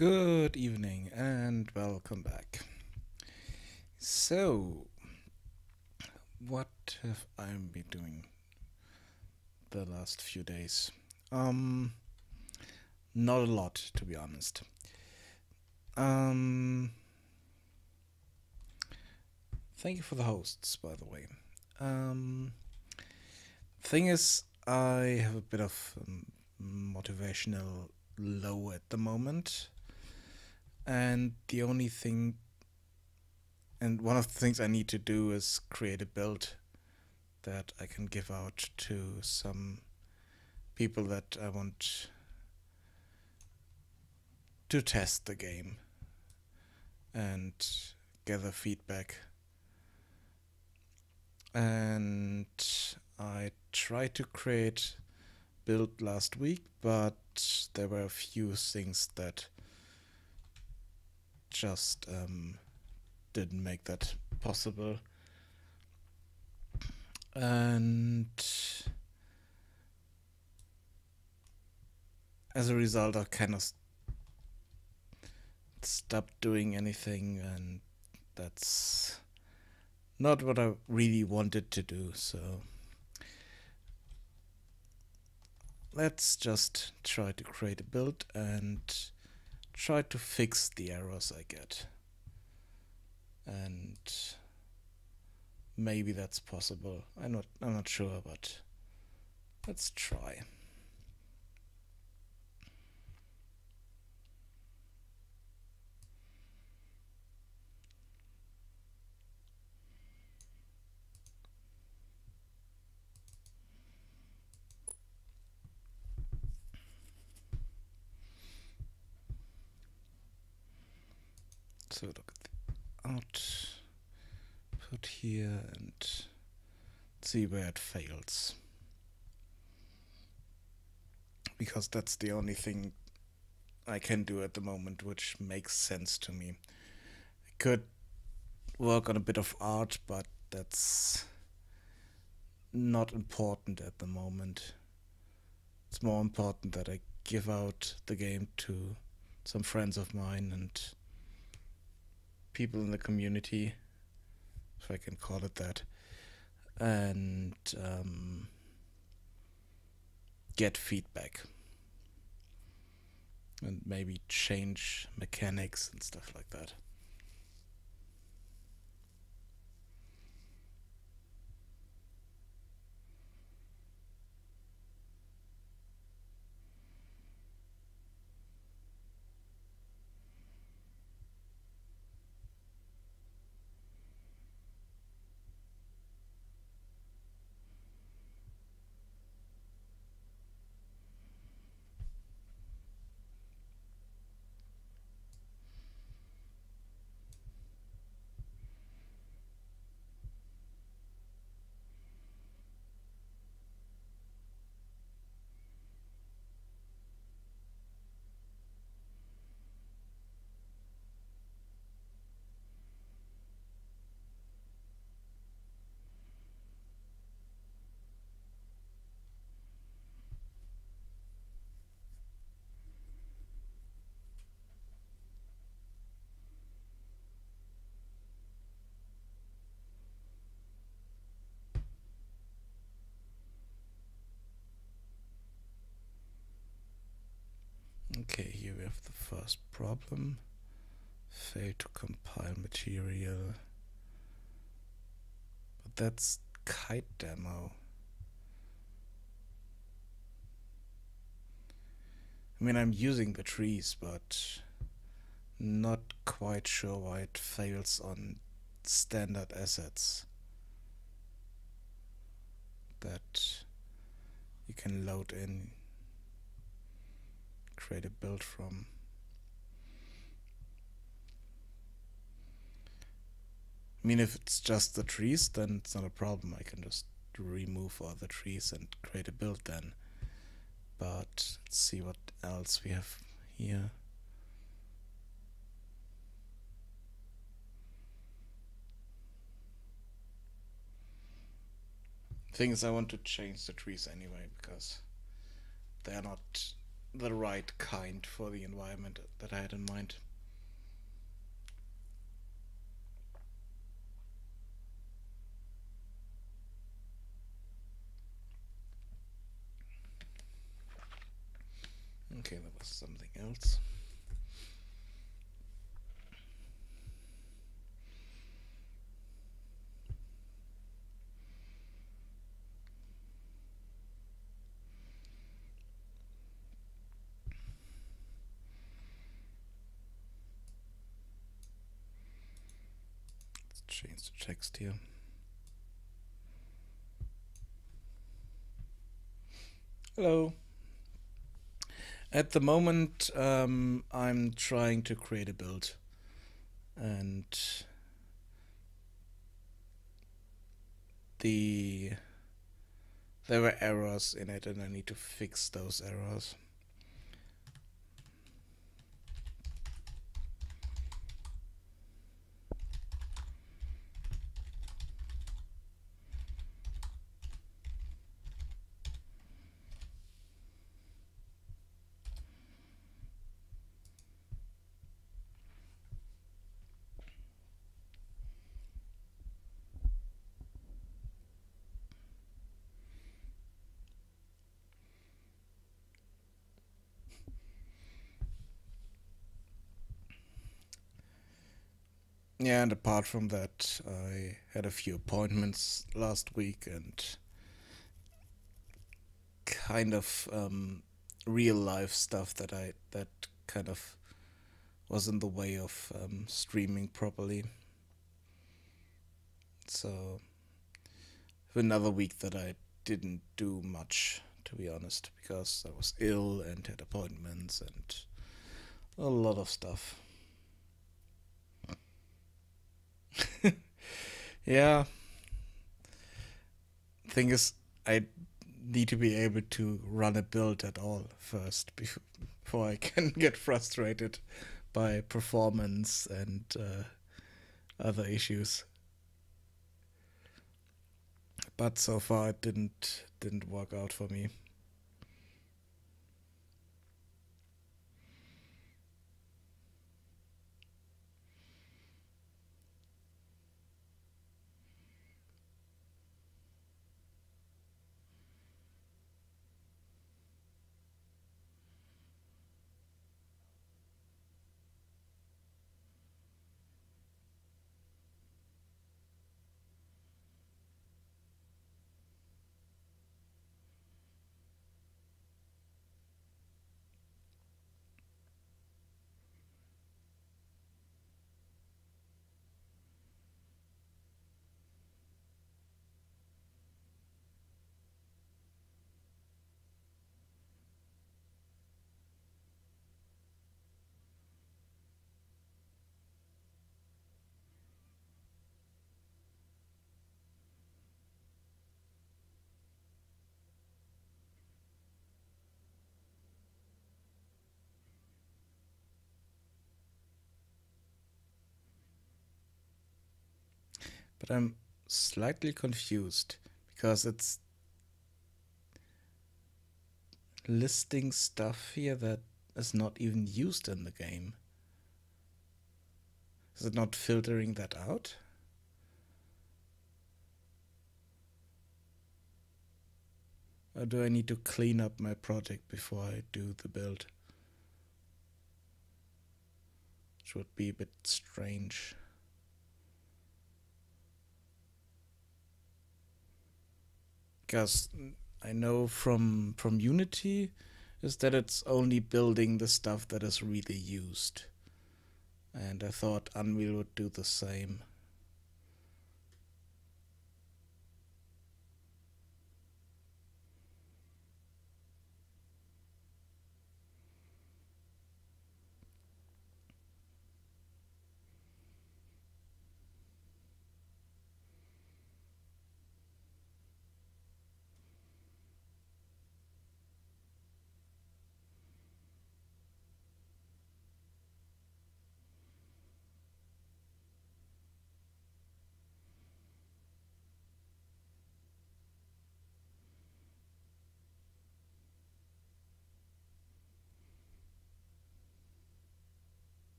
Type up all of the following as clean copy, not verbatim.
Good evening and welcome back. So, what have I been doing the last few days? Um, Not a lot, to be honest. Um, Thank you for the hosts, by the way. Um, Thing is, I have a bit of motivational low at the moment, and one of the things I need to do is create a build that I can give out to some people that I want to test the game and gather feedback. And I tried to create build last week, but there were a few things that just didn't make that possible. And as a result, I kind of stopped doing anything, and that's not what I really wanted to do. So let's just try to create a build and try to fix the errors I get. And maybe that's possible. I'm not sure, but let's try. So look at the output here and see where it fails. Because that's the only thing I can do at the moment which makes sense to me. I could work on a bit of art, but that's not important at the moment. It's more important that I give out the game to some friends of mine and people in the community, if I can call it that, and get feedback and maybe change mechanics and stuff like that. Okay, here we have the first problem. Failed to compile material. But that's kite demo. I mean, I'm using the trees, but not quite sure why it fails on standard assets that you can load in, create a build from. I mean, if it's just the trees, then it's not a problem. I can just remove all the trees and create a build then. But let's see what else we have here. Thing is, I want to change the trees anyway because they're not the right kind for the environment that I had in mind. Okay, that was something else. Let's change the text here. Hello. At the moment, I'm trying to create a build, and there were errors in it, and I need to fix those errors. Yeah, and apart from that, I had a few appointments last week and kind of real life stuff that kind of was in the way of streaming properly. So another week that I didn't do much, to be honest, because I was ill and had appointments and a lot of stuff. Yeah, thing is, I need to be able to run a build at all first before I can get frustrated by performance and other issues. But so far it didn't work out for me. But I'm slightly confused because it's listing stuff here that is not even used in the game. Is it not filtering that out? Or do I need to clean up my project before I do the build? Which would be a bit strange. Because I know from Unity is that it's only building the stuff that is really used. And I thought Unreal would do the same.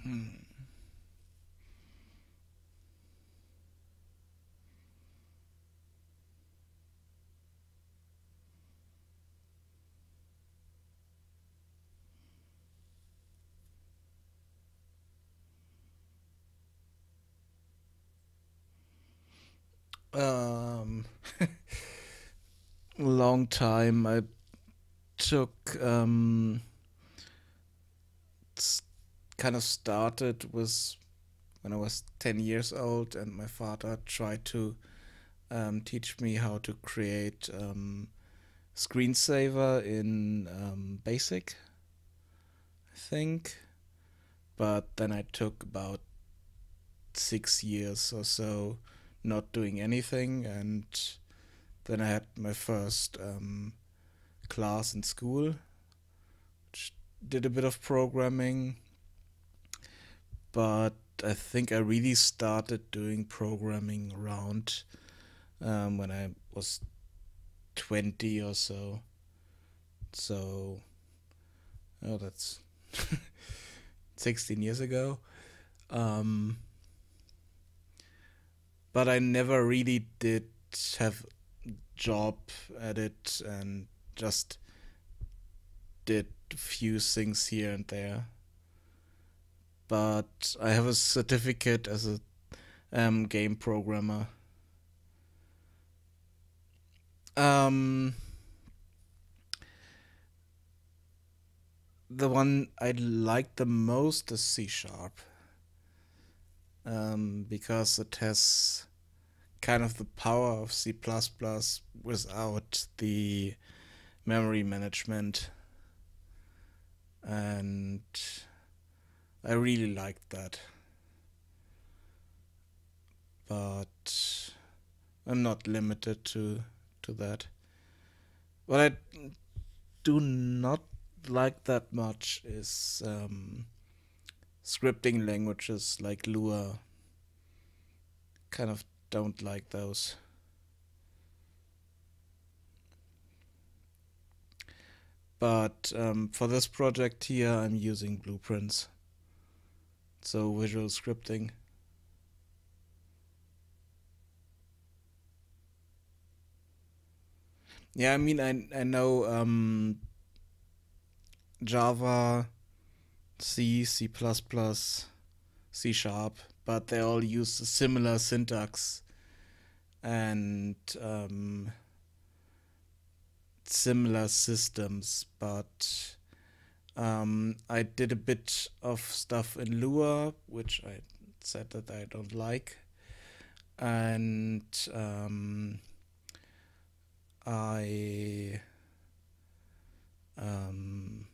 Hmm. Um, long time. I took s- kind of started with when I was 10 years old, and my father tried to teach me how to create screensaver in Basic, I think. But then I took about 6 years or so not doing anything, and then I had my first class in school, which did a bit of programming, but I think I really started doing programming around when I was 20 or so. So, oh, that's 16 years ago. Um, but I never really did have job at it, and just did a few things here and there. But I have a certificate as a game programmer. Um, the one I like the most is C sharp, because it has kind of the power of C++ without the memory management, and I really liked that. But I'm not limited to that. What I do not like that much is scripting languages like Lua. Kind of don't like those. But for this project here, I'm using blueprints, so visual scripting. Yeah, I mean, I know Java, C, C sharp, but they all use a similar syntax and similar systems. But I did a bit of stuff in Lua, which I said that I don't like, and I um,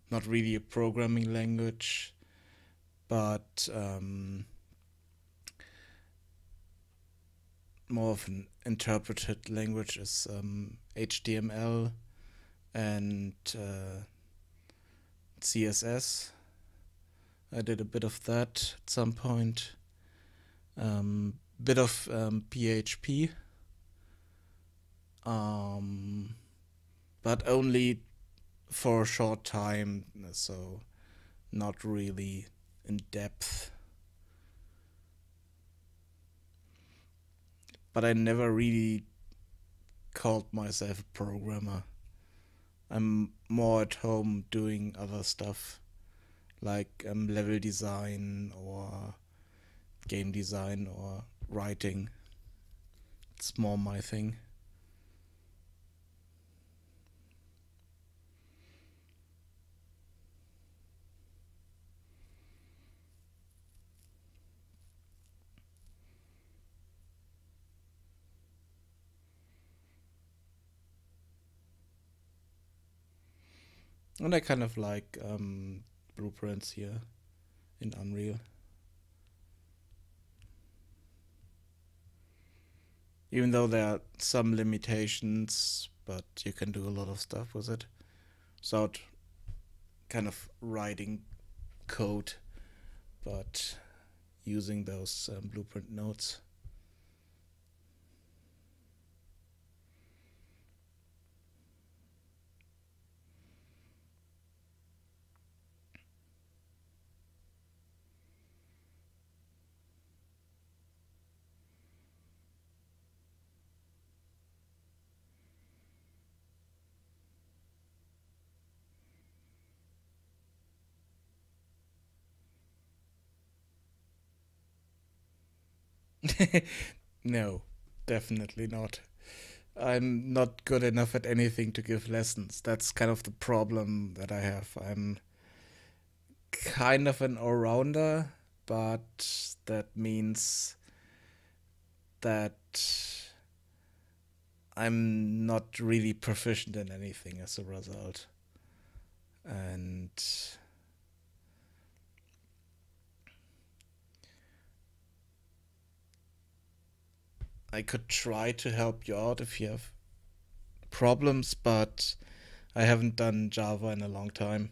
not really a programming language, but more of an interpreted language is HTML and CSS. I did a bit of that at some point. Bit of PHP, um, but only for a short time, so not really in depth. But I never really called myself a programmer. I'm more at home doing other stuff like level design or game design or writing. It's more my thing. And I kind of like blueprints here in Unreal. Even though there are some limitations, but you can do a lot of stuff with it without kind of writing code, but using those blueprint nodes. No, definitely not. I'm not good enough at anything to give lessons. That's kind of the problem that I have. I'm kind of an all rounder, but that means that I'm not really proficient in anything as a result. And I could try to help you out if you have problems, but I haven't done Java in a long time.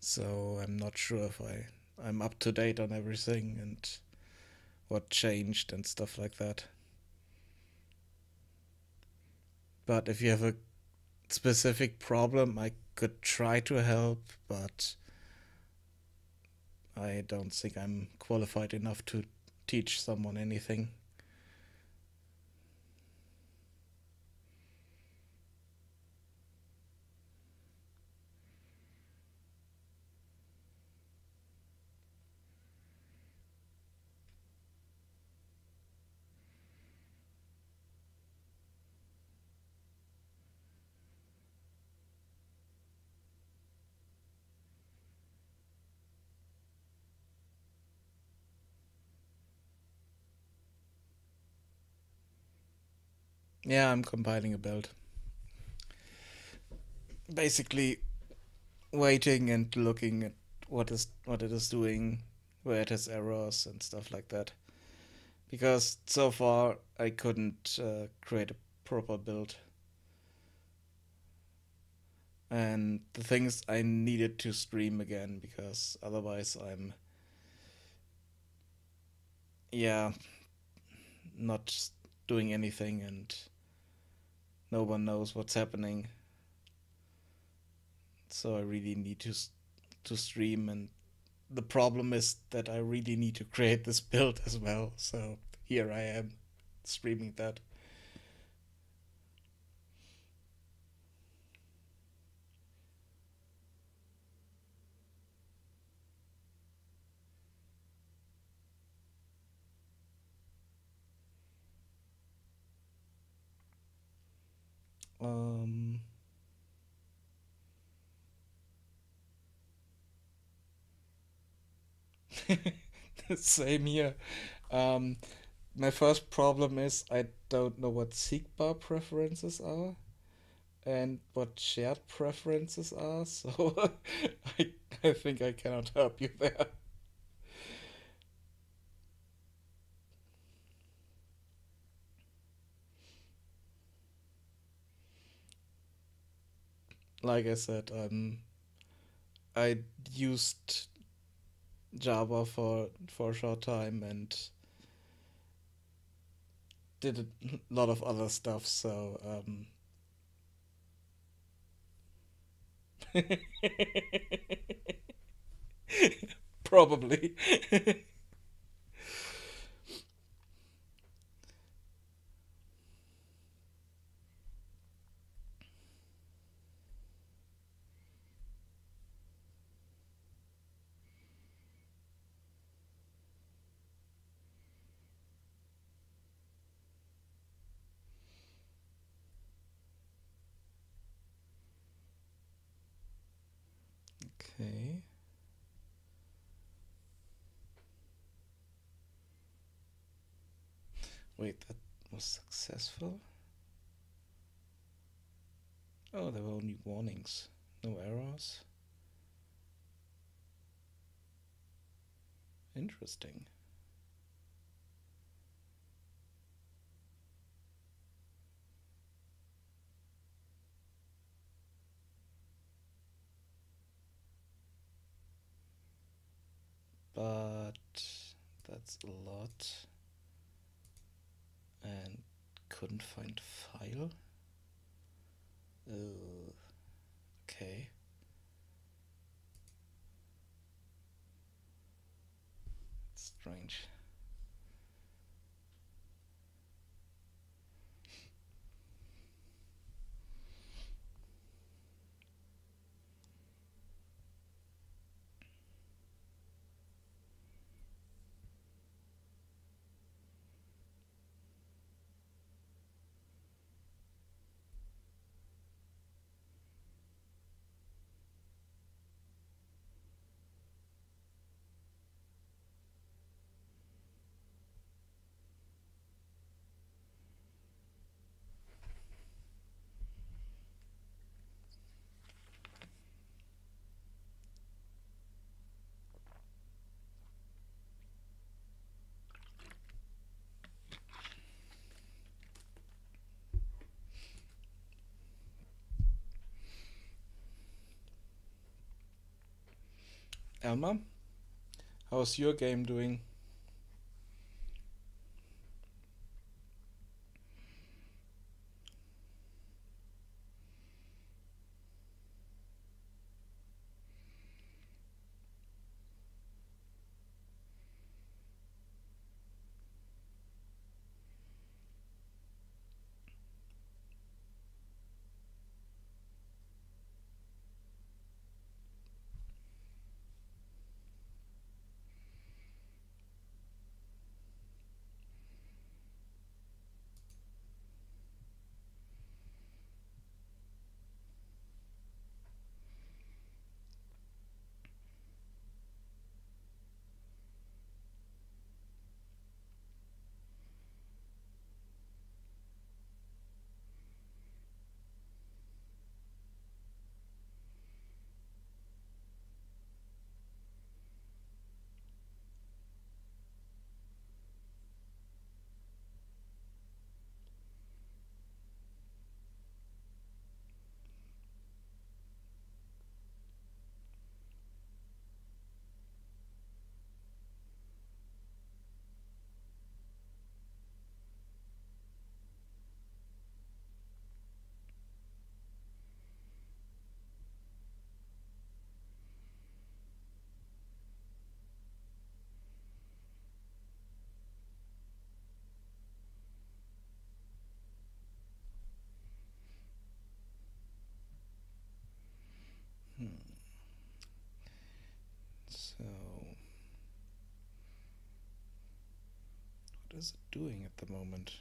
So I'm not sure if I'm up to date on everything and what changed and stuff like that. But if you have a specific problem, I could try to help, but I don't think I'm qualified enough to teach someone anything. Yeah, I'm compiling a build. Basically, waiting and looking at what it is doing, where it has errors and stuff like that. Because so far I couldn't create a proper build, and the things I needed to stream again because otherwise I'm, yeah, not doing anything and no one knows what's happening. So I really need to stream, and the problem is that I really need to create this build as well. So here I am streaming that. Um, Same here. Um, my first problem is I don't know what Sigbar preferences are and what shared preferences are, so I, I think I cannot help you there. Like I said, I used Java for a short time and did a lot of other stuff, so probably. Okay. Wait, that was successful? Oh, there were only warnings, no errors. Interesting. But that's a lot. And couldn't find file. Okay. Strange. Elma, how's your game doing? Hmm. So, what is it doing at the moment?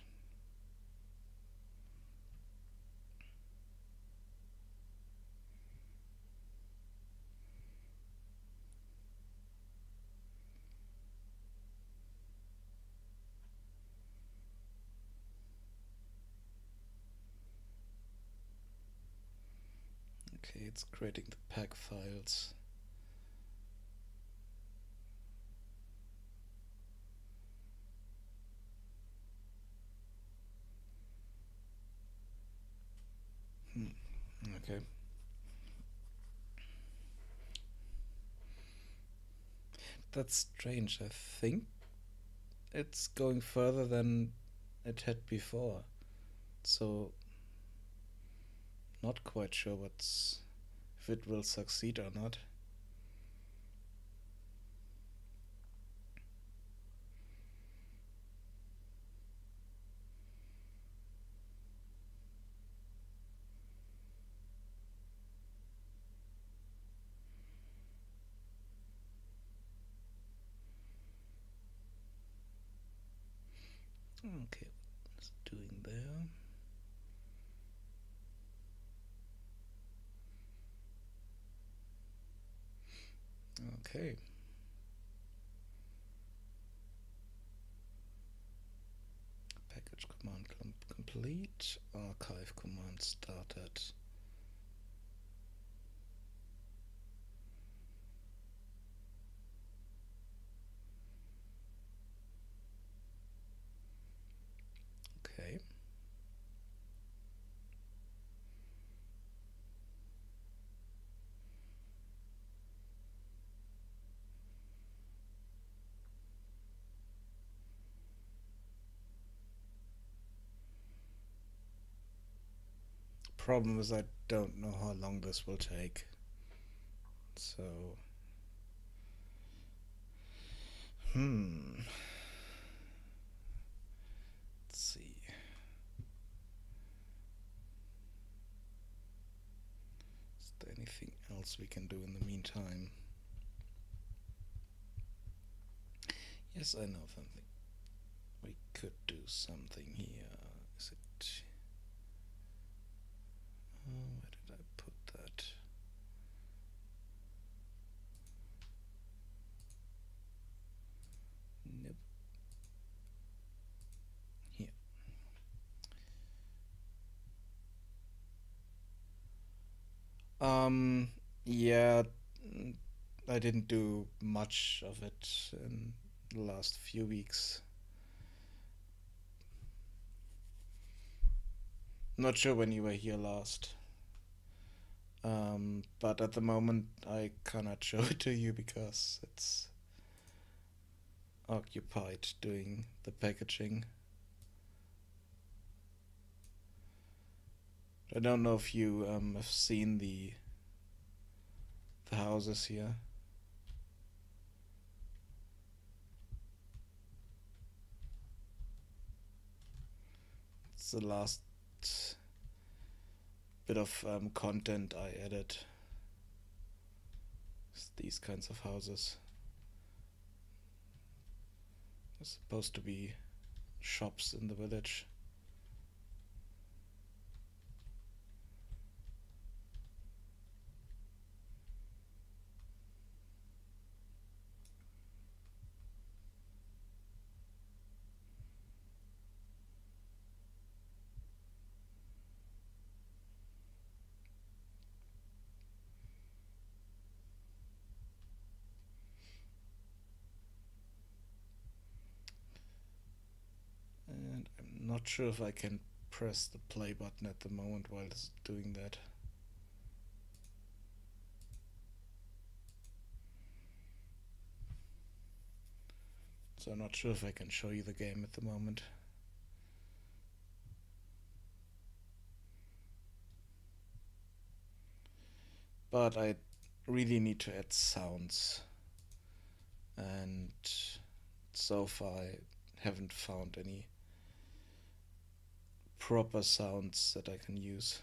Okay, it's creating the pack files. Okay. That's strange. I think it's going further than it had before. So, not quite sure if it will succeed or not. Okay, what's it doing there? Okay. Package command complete. Archive command started. Okay. Problem is I don't know how long this will take. So, let's see. Is there anything else we can do in the meantime? Yes, I know something. We could do something here. Is it? Oh, where did I put that? Nope. Here. Yeah, I didn't do much of it in the last few weeks. Not sure when you were here last. But at the moment I cannot show it to you because it's occupied doing the packaging. I don't know if you have seen the houses here. It's the last bit of content I added. It's these kinds of houses. They're supposed to be shops in the village. And I'm not sure if I can press the play button at the moment while it's doing that. So I'm not sure if I can show you the game at the moment. But I really need to add sounds. And so far I haven't found any proper sounds that I can use.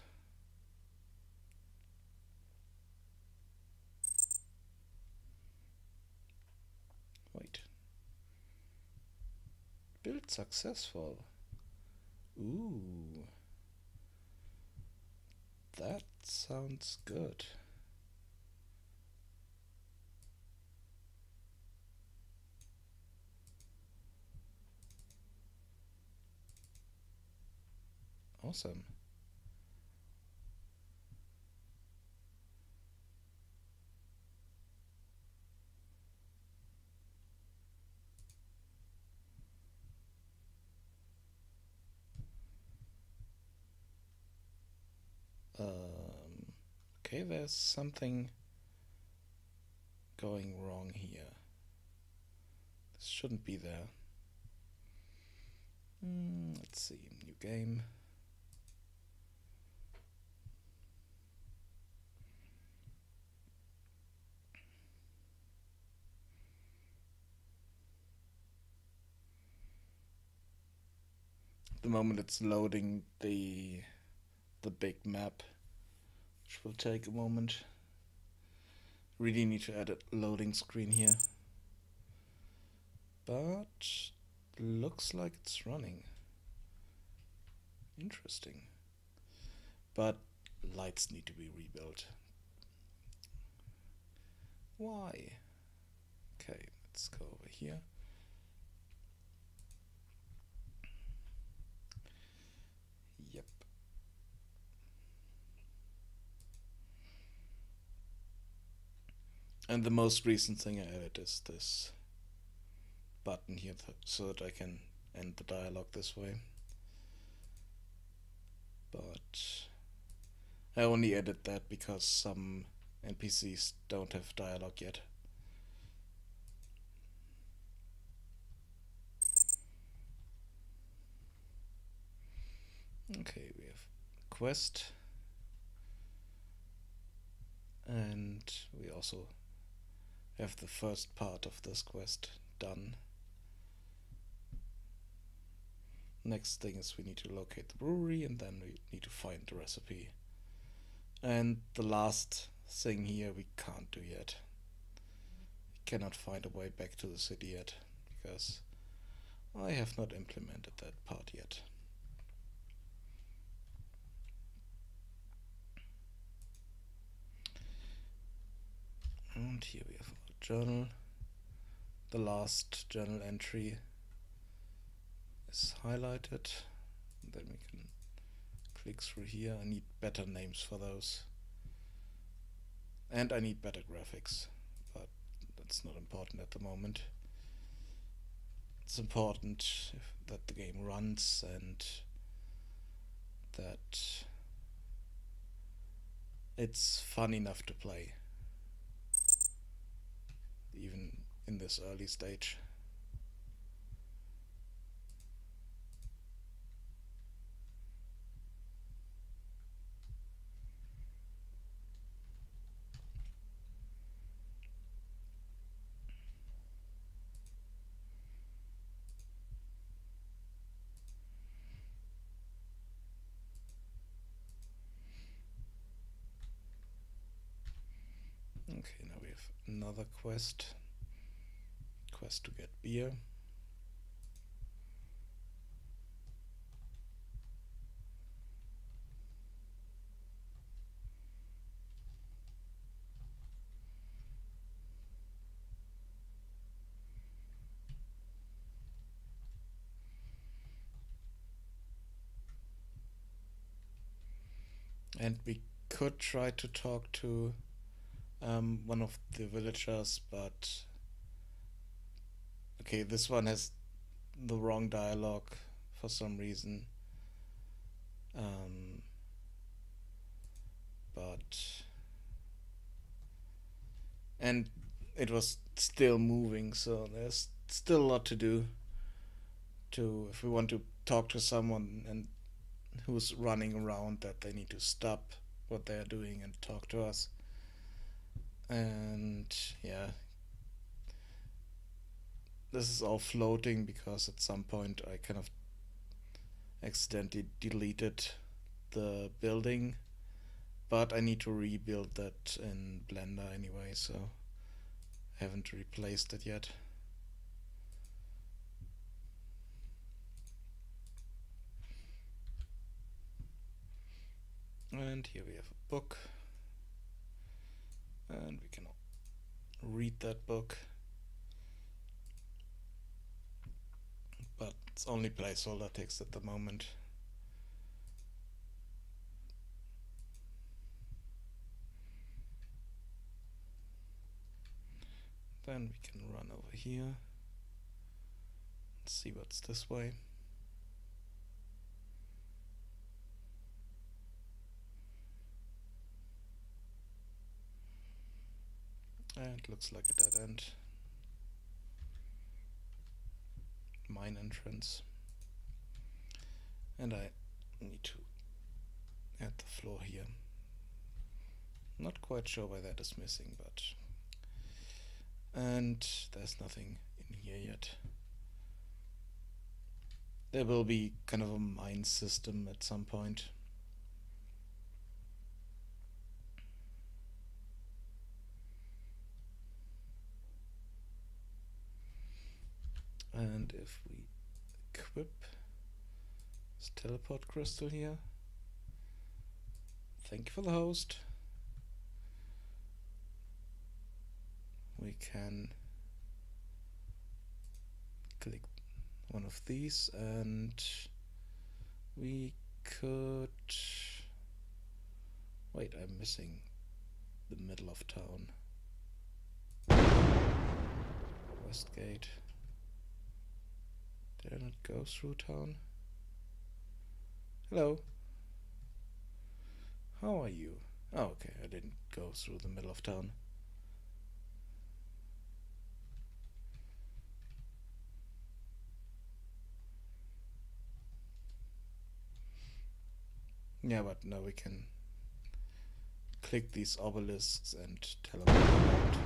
Wait. Build successful. Ooh. That sounds good. Awesome. Okay, there's something going wrong here. This shouldn't be there. Let's see, new game. At the moment it's loading the big map, which will take a moment. Really need to add a loading screen here. But looks like it's running. Interesting. But lights need to be rebuilt. Why? Okay, let's go over here. Yep. And the most recent thing I added is this button here so that I can end the dialogue this way. But I only added that because some NPCs don't have dialogue yet. Okay, we have quest, and we also have the first part of this quest done. Next thing is we need to locate the brewery, and then we need to find the recipe. And the last thing here we can't do yet. We cannot find a way back to the city yet, because I have not implemented that part yet. And here we have our journal. The last journal entry is highlighted. Then we can click through here. I need better names for those. And I need better graphics, but that's not important at the moment. It's important that the game runs and that it's fun enough to play, even in this early stage. Okay, now we have another quest. Quest to get beer. And we could try to talk to one of the villagers, but okay, this one has the wrong dialogue for some reason. But and it was still moving, so there's still a lot to do to if we want to talk to someone and who's running around, that they need to stop what they're doing and talk to us. And yeah, this is all floating because at some point I kind of accidentally deleted the building, but I need to rebuild that in Blender anyway, so I haven't replaced it yet. And here we have a book, and we can read that book, but it's only placeholder text at the moment. Then we can run over here. Let's see what's this way. And it looks like a dead end. Mine entrance. And I need to add the floor here. Not quite sure why that is missing, but... And there's nothing in here yet. There will be kind of a mine system at some point. And if we equip this teleport crystal here, thank you for the host, we can click one of these and we could... Wait, I'm missing the middle of town. Westgate. Did I not go through town? Hello. How are you? Oh, okay, I didn't go through the middle of town. Yeah, but now we can click these obelisks and teleport around.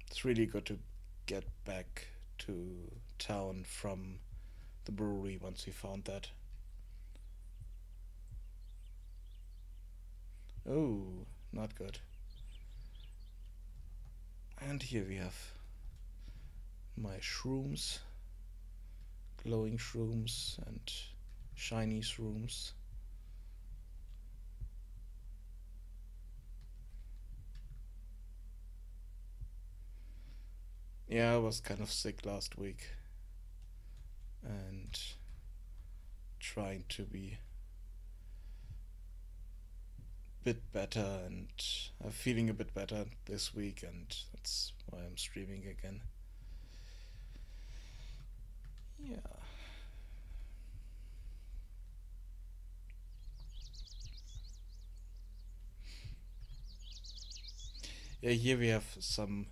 It's really good to get back to town from the brewery once we found that. Oh, not good. And here we have my shrooms. Glowing shrooms and shiny shrooms. Yeah, I was kind of sick last week and trying to be a bit better, and I'm feeling a bit better this week, and that's why I'm streaming again. Yeah. Yeah, here we have some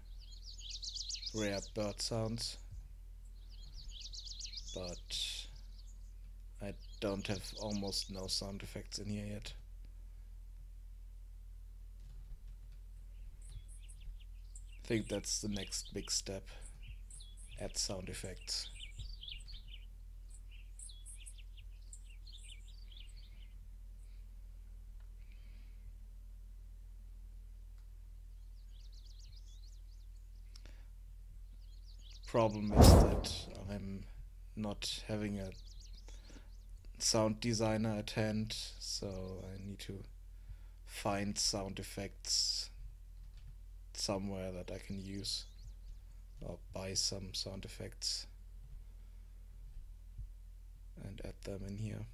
rare bird sounds, but I don't have almost no sound effects in here yet. I think that's the next big step. Add sound effects. Problem is that I'm not having a sound designer at hand, so I need to find sound effects somewhere that I can use, or buy some sound effects and add them in here.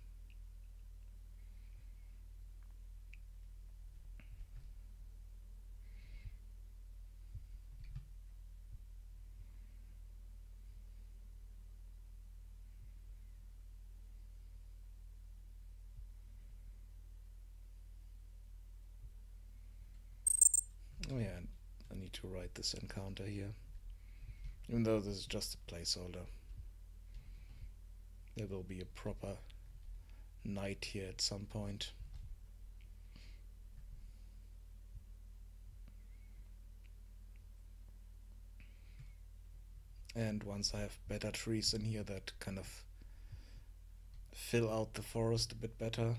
Oh yeah, I need to write this encounter here, even though this is just a placeholder. There will be a proper night here at some point. And once I have better trees in here that kind of fill out the forest a bit better,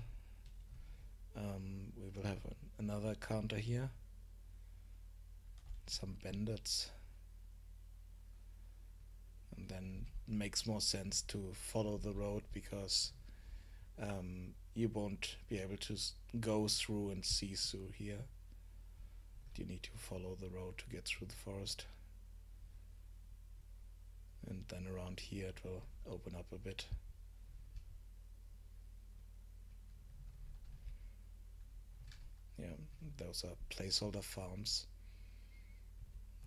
we will have another counter here. Some bandits. And then it makes more sense to follow the road, because you won't be able to go through and see through here. You need to follow the road to get through the forest. And then around here it will open up a bit. Yeah, those are placeholder farms.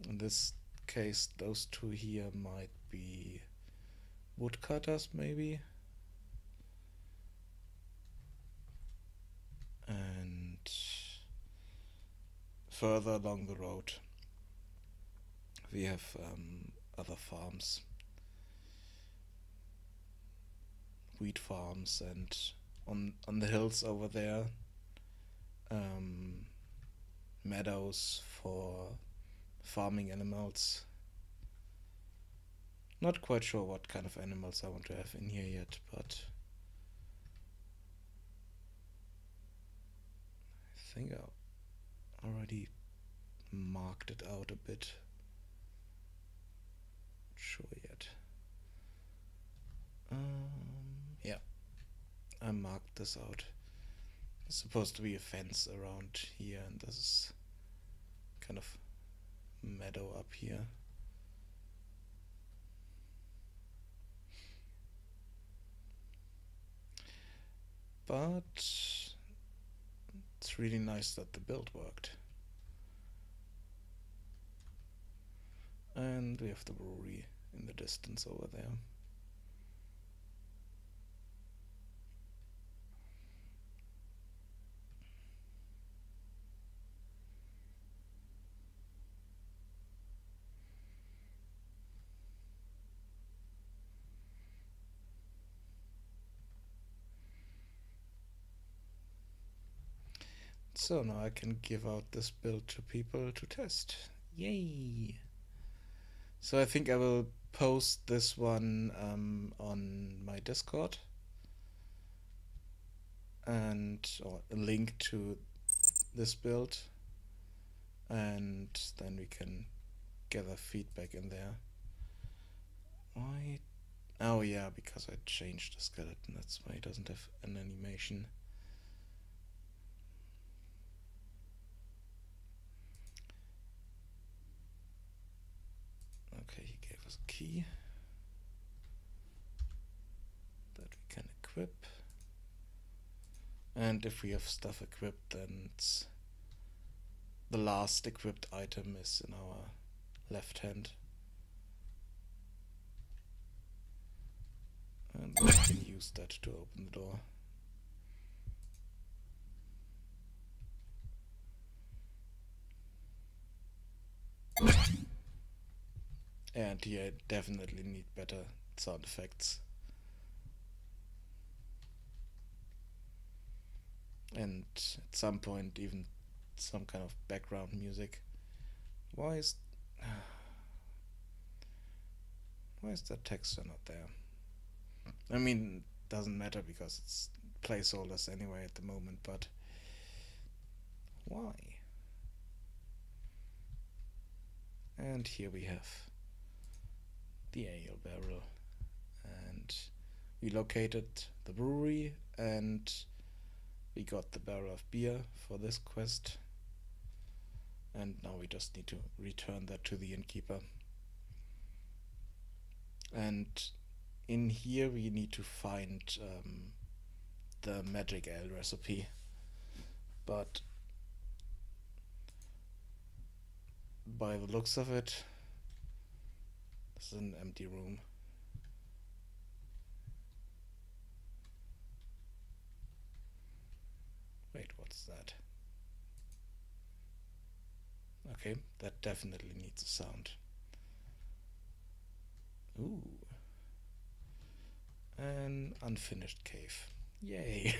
In this case, those two here might be woodcutters, maybe. And further along the road we have other farms, wheat farms, and on the hills over there meadows for farming animals. Not quite sure what kind of animals I want to have in here yet, but I think I already marked it out a bit. Not sure yet. Yeah, I marked this out. There's supposed to be a fence around here, and this is kind of meadow up here. But it's really nice that the build worked. And we have the brewery in the distance over there. So now I can give out this build to people to test. Yay! So I think I will post this one on my Discord, and or a link to this build, and then we can gather feedback in there. Why? Oh yeah, because I changed the skeleton, that's why it doesn't have an animation. Okay, he gave us a key that we can equip. And if we have stuff equipped, then it's the last equipped item is in our left hand. And we can use that to open the door. And here I definitely need better sound effects. And at some point even some kind of background music. Why is why is that texture not there? I mean, it doesn't matter because it's placeholders anyway at the moment, but why? And here we have the ale barrel, and we located the brewery and we got the barrel of beer for this quest, and now we just need to return that to the innkeeper. And in here we need to find the MagicAle recipe, but by the looks of it, this is an empty room. Wait, what's that? Okay, that definitely needs a sound. Ooh. An unfinished cave. Yay.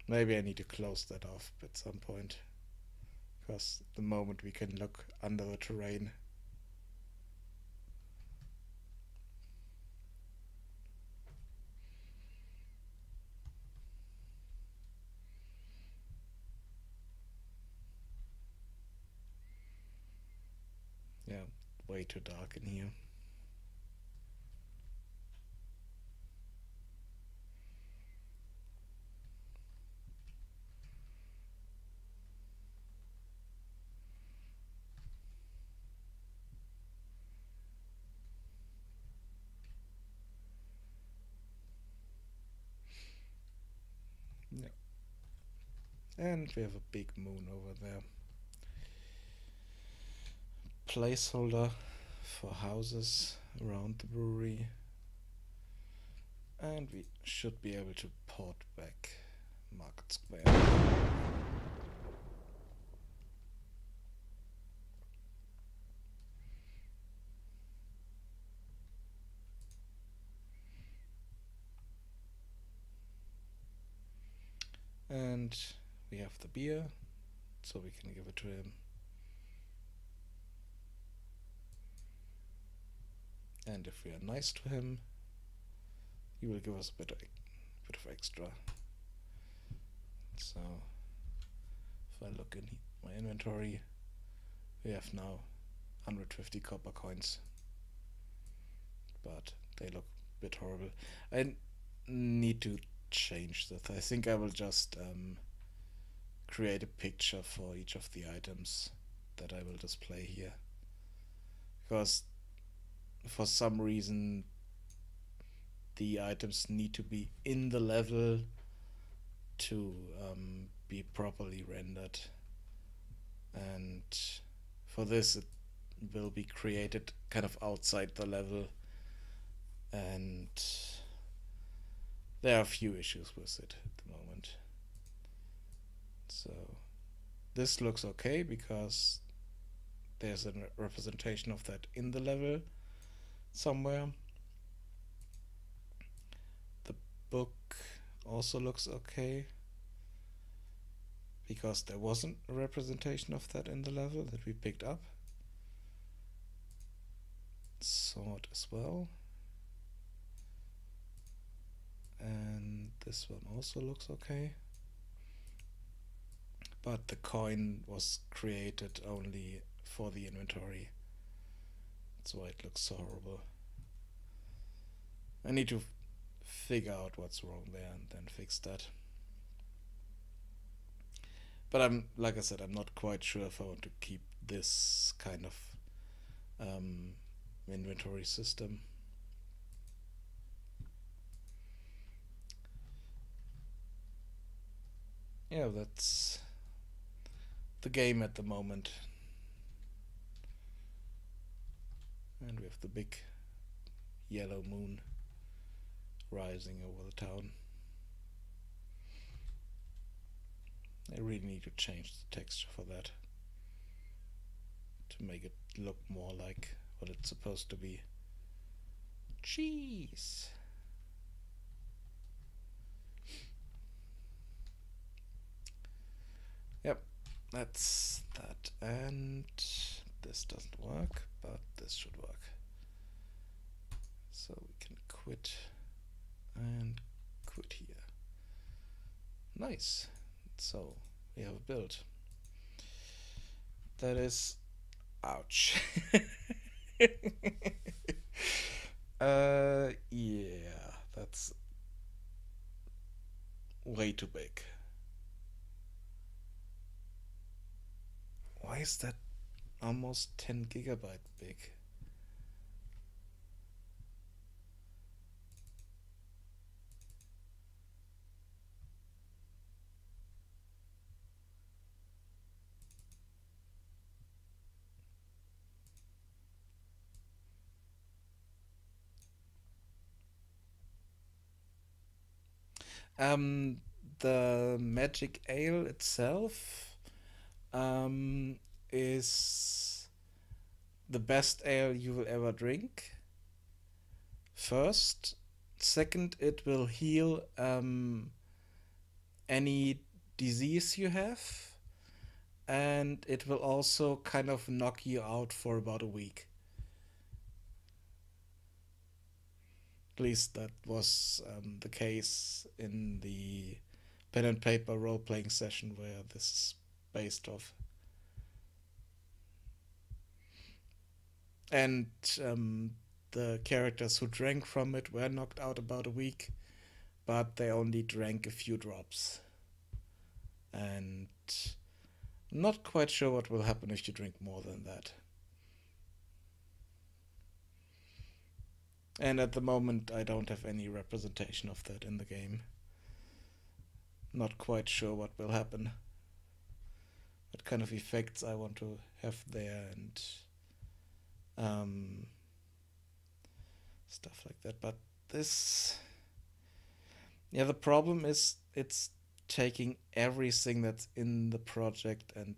Maybe I need to close that off at some point, because the moment we can look under the terrain. Yeah, way too dark in here. Yeah. And we have a big moon over there. Placeholder for houses around the brewery. And we should be able to port back Market Square. And we have the beer, so we can give it to him. And if we are nice to him, he will give us a bit of extra. So if I look in my inventory, we have now 150 copper coins, but they look a bit horrible. I need to change that. I think I will just create a picture for each of the items that I will display here, because for some reason the items need to be in the level to be properly rendered, and for this it will be created kind of outside the level, and there are a few issues with it at the moment. So this looks okay because there's a representation of that in the level somewhere. The book also looks okay because there wasn't a representation of that in the level that we picked up. Sword as well. And this one also looks okay. But the coin was created only for the inventory. That's why it looks so horrible. I need to figure out what's wrong there and then fix that. But like I said, I'm not quite sure if I want to keep this kind of inventory system. Yeah, that's the game at the moment. And we have the big yellow moon rising over the town. I really need to change the texture for that to make it look more like what it's supposed to be. Cheese. Yep, that's that. And this doesn't work, but this should work. So we can quit and quit here. Nice. So we have a build. That is, ouch. Yeah, that's way too big. Why is that almost 10 gigabyte big? Um, the MagicAle itself is the best ale you will ever drink. First. Second, it will heal any disease you have. And it will also kind of knock you out for about a week. At least that was the case in the pen and paper role playing session where this is based off. And the characters who drank from it were knocked out about a week, but they only drank a few drops. And not quite sure what will happen if you drink more than that. And at the moment, I don't have any representation of that in the game. Not quite sure what will happen. What kind of effects I want to have there and stuff like that. But this... Yeah, the problem is it's taking everything that's in the project and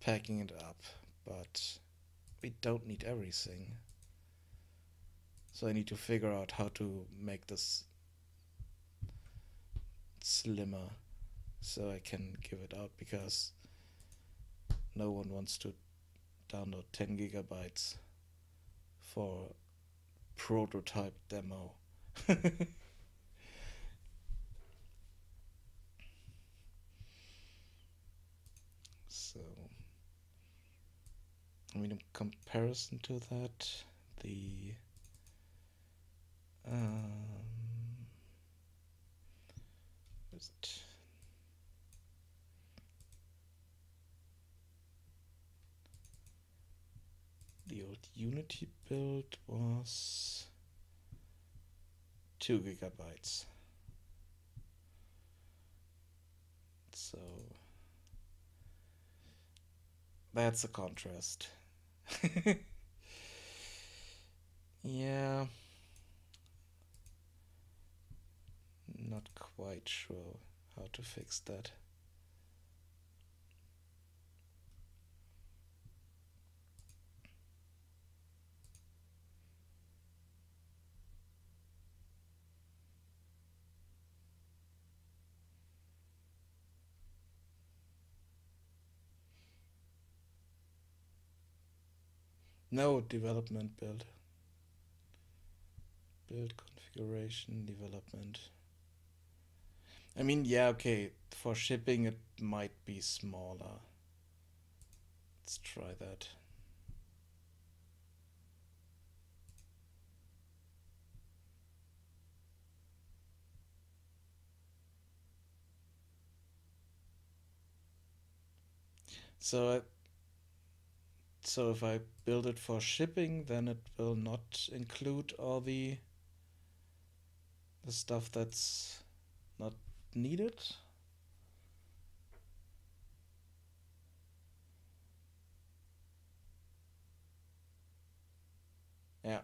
packing it up. But we don't need everything. So I need to figure out how to make this slimmer so I can give it out, because no one wants to download 10 gigabytes for prototype demo. So, I mean, in comparison to that, the what is it? The old Unity build was 2 gigabytes. So that's a contrast. Yeah. Not quite sure how to fix that. No, development build. Build configuration, development. I mean, yeah, okay, for shipping it might be smaller. Let's try that. So if I build it for shipping, then it will not include all the stuff that's not needed. Yeah.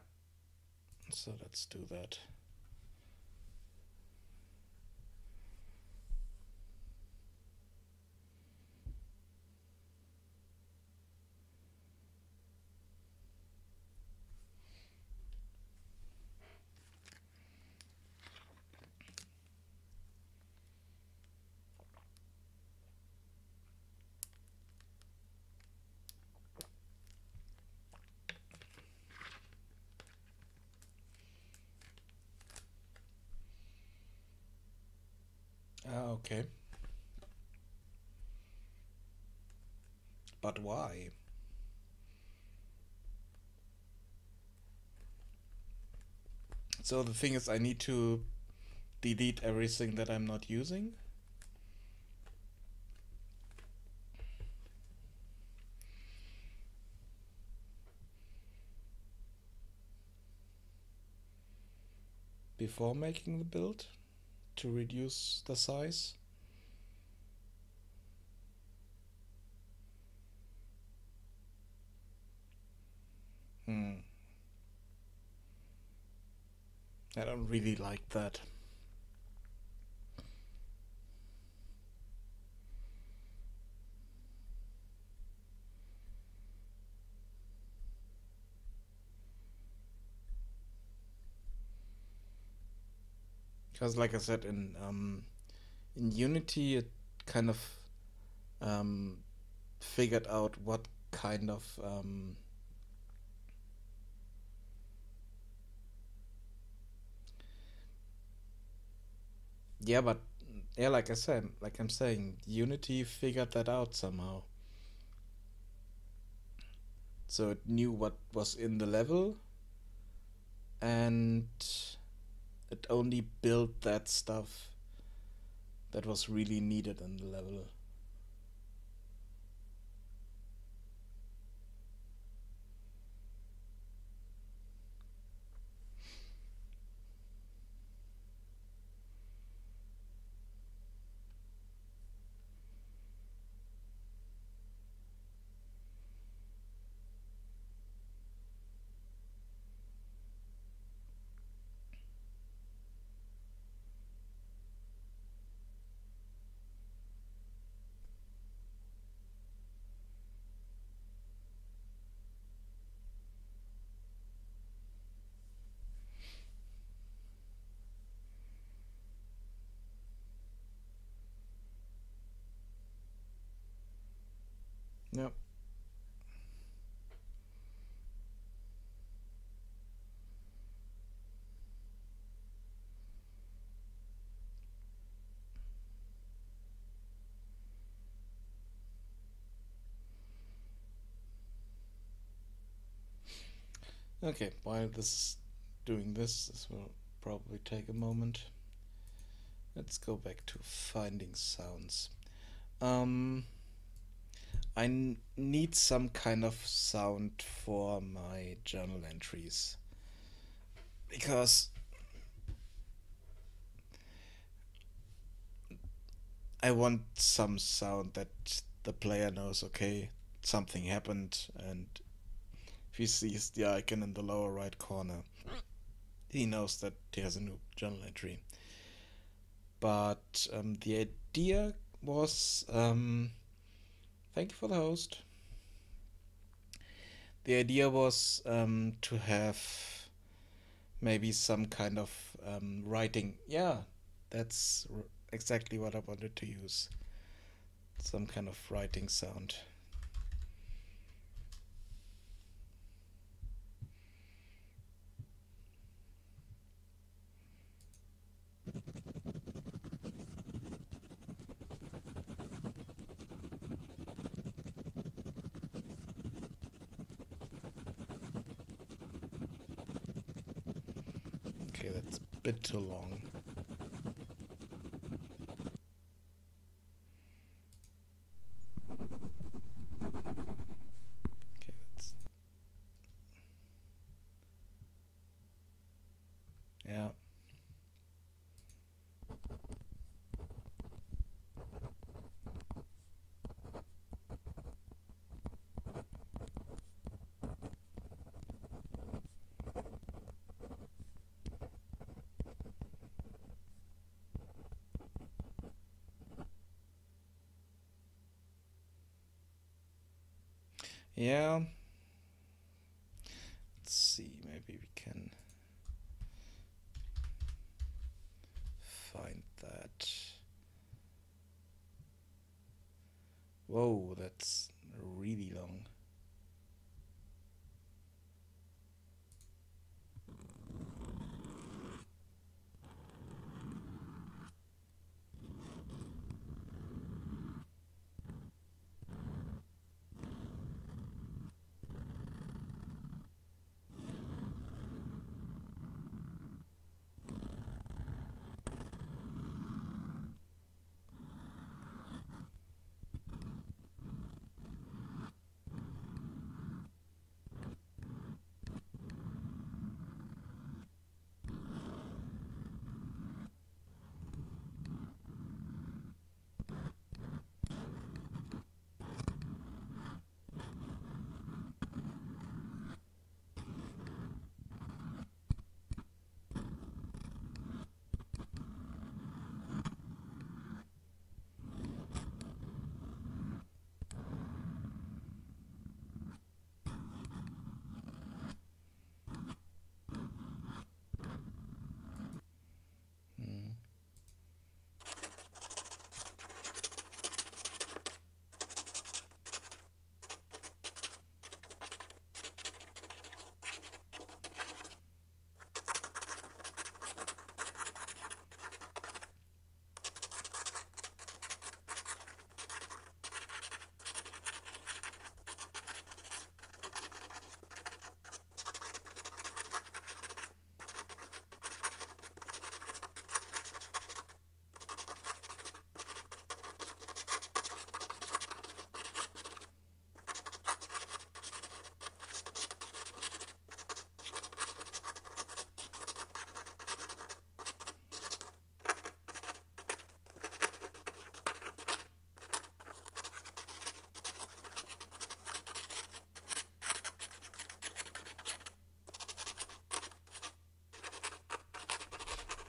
So let's do that. Okay. But why? So the thing is, I need to delete everything that I'm not using. Before making the build to reduce the size. I don't really like that. Because like I said, in Unity it kind of figured out what kind of yeah, but yeah, like I said, like I'm saying, Unity figured that out somehow. So it knew what was in the level, and it only built that stuff that was really needed in the level. Yep. Okay, while this is doing this will probably take a moment. Let's go back to finding sounds. I need some kind of sound for my journal entries because I want some sound that the player knows, okay, something happened, and if he sees the icon in the lower right corner, he knows that there's a new journal entry. But the idea was, thank you for the host. The idea was to have maybe some kind of writing. Yeah, that's exactly what I wanted to use. Some kind of writing sound. Okay, that's a bit too long. Okay, that's yeah. Yeah. Let's see, maybe we can find that. Whoa, that's really long.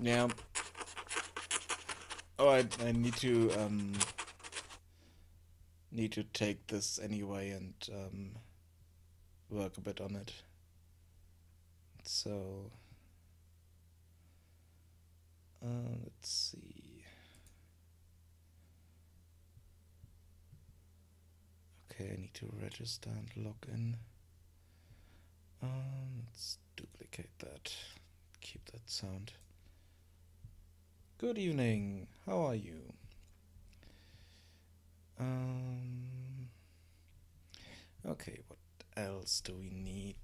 Yeah. Oh, I need to take this anyway and work a bit on it. So let's see. Okay, I need to register and log in. Let's duplicate that. Keep that sound. Good evening. How are you? Okay, what else do we need?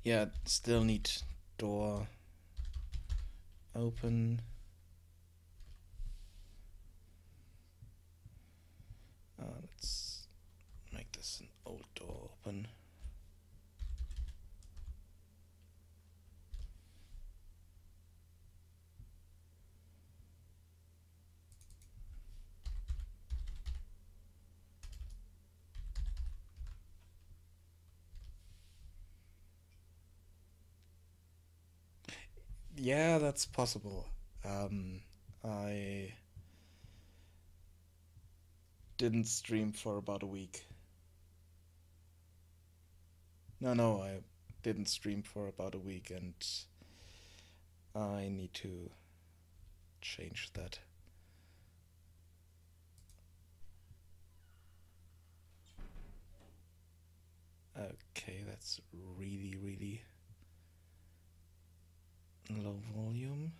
Yeah, still need door open. Let's make this an old door open. Yeah, that's possible. I didn't stream for about a week. No, I didn't stream for about a week, and I need to change that. Okay, that's really, really low volume.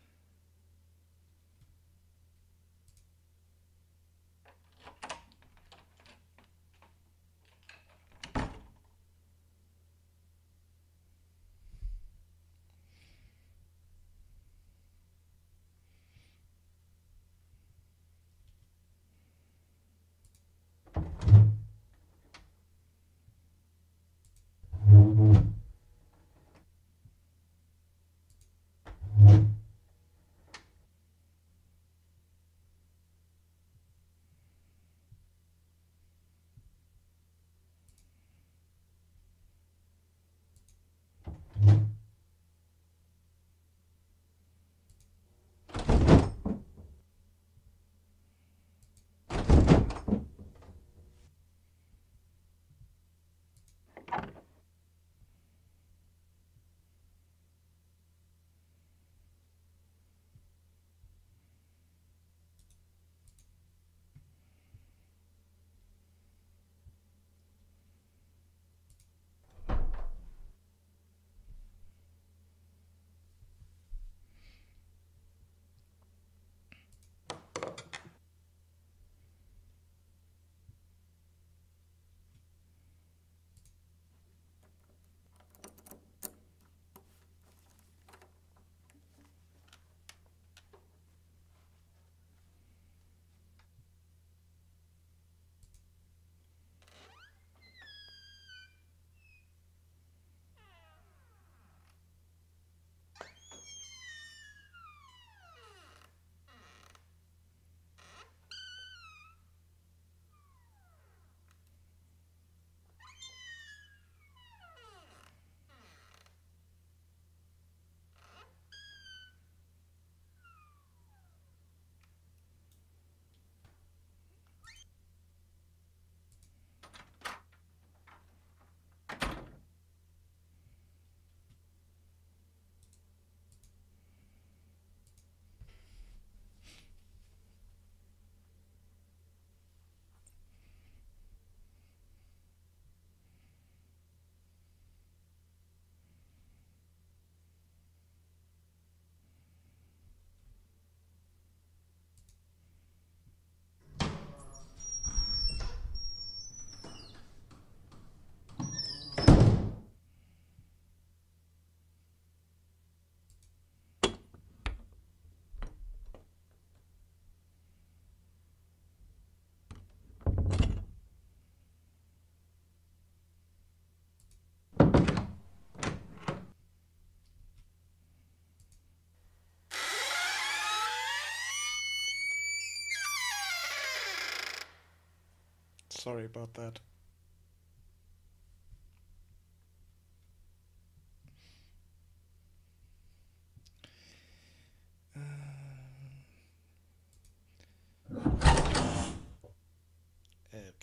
Sorry about that.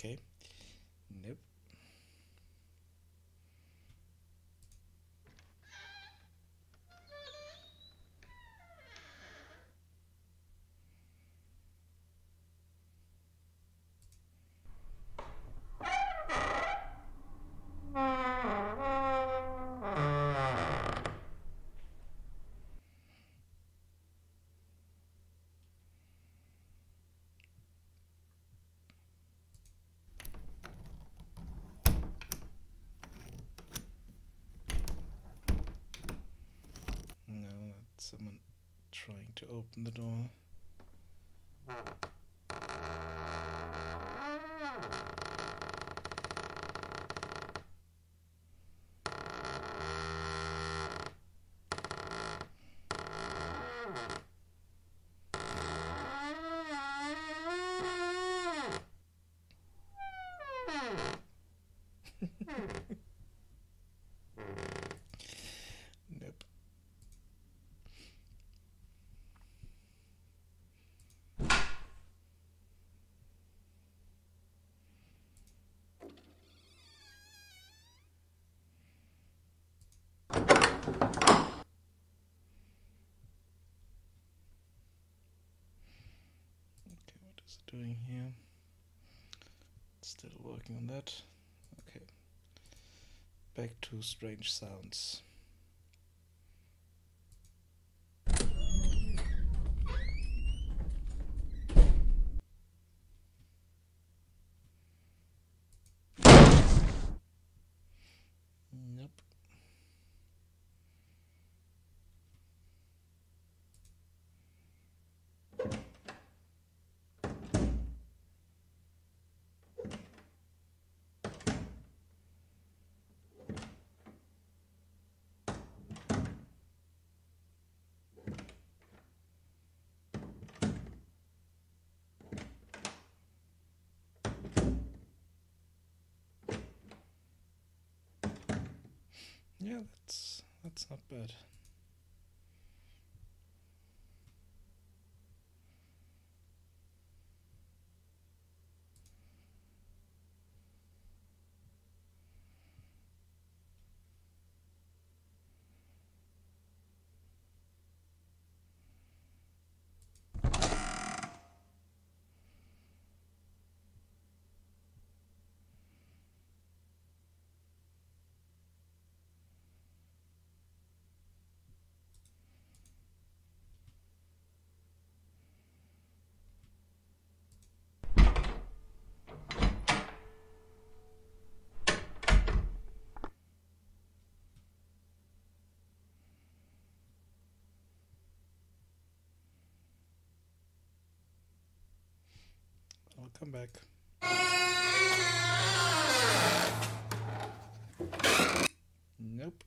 Okay. Nope. No, that's someone trying to open the door. Nope. Okay, what is it doing here? Still working on that. Okay. Back to strange sounds. Nope. Yeah, that's not bad. I'll come back. Nope.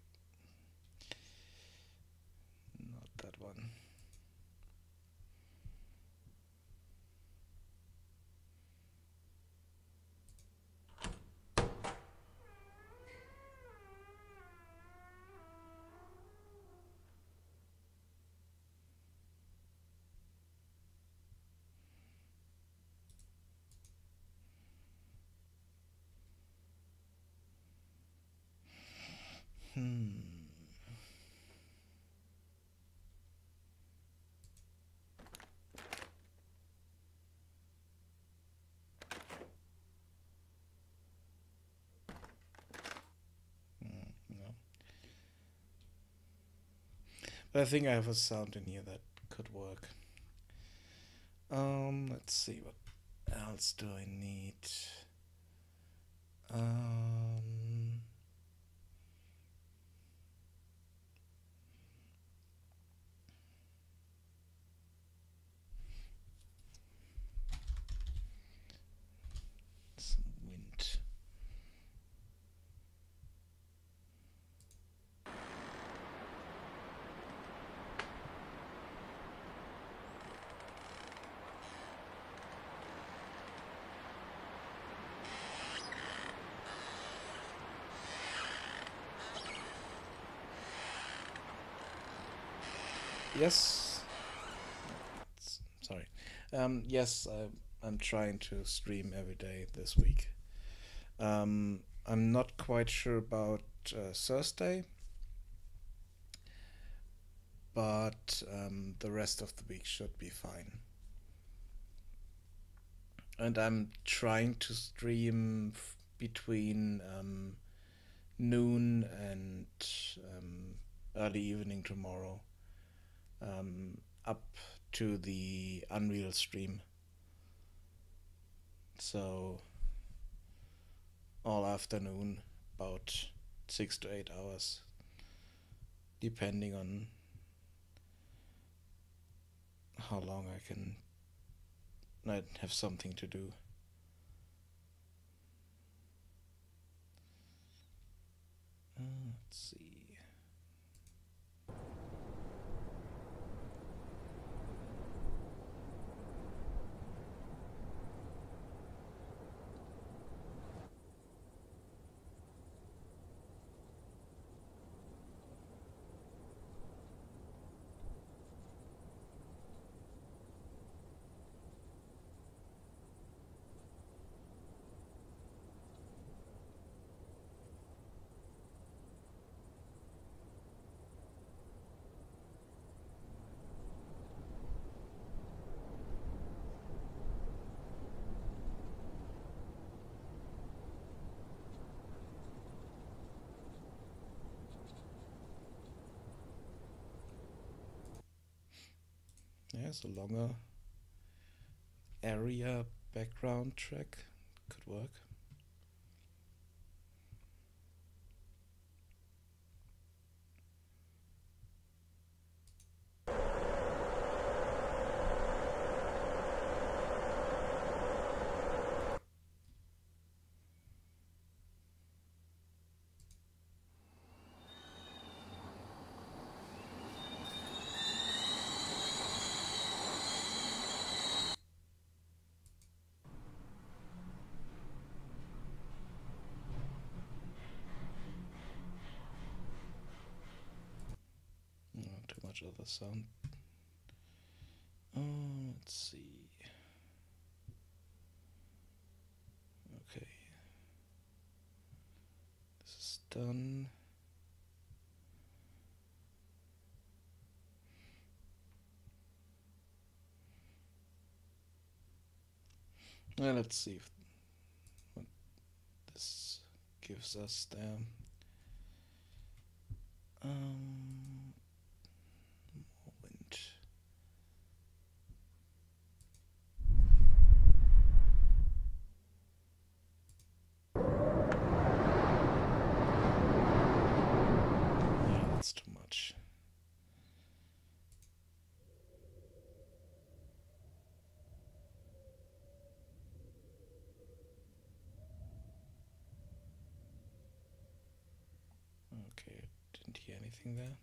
Not that one. No. But I think I have a sound in here that could work. Let's see, what else do I need? Some wind. Yes. Sorry. Yes, I'm trying to stream every day this week. I'm not quite sure about Thursday, but the rest of the week should be fine. And I'm trying to stream between noon and early evening tomorrow, up to the Unreal stream. So all afternoon, about 6 to 8 hours, depending on how long I can not have something to do. Let's see. Yeah, it's a longer area background track could work. Not too much other sound. Let's see. Okay. This is done. Well, let's see if what this gives us there. Moment. Yeah, that's too much. Okay, didn't hear anything there.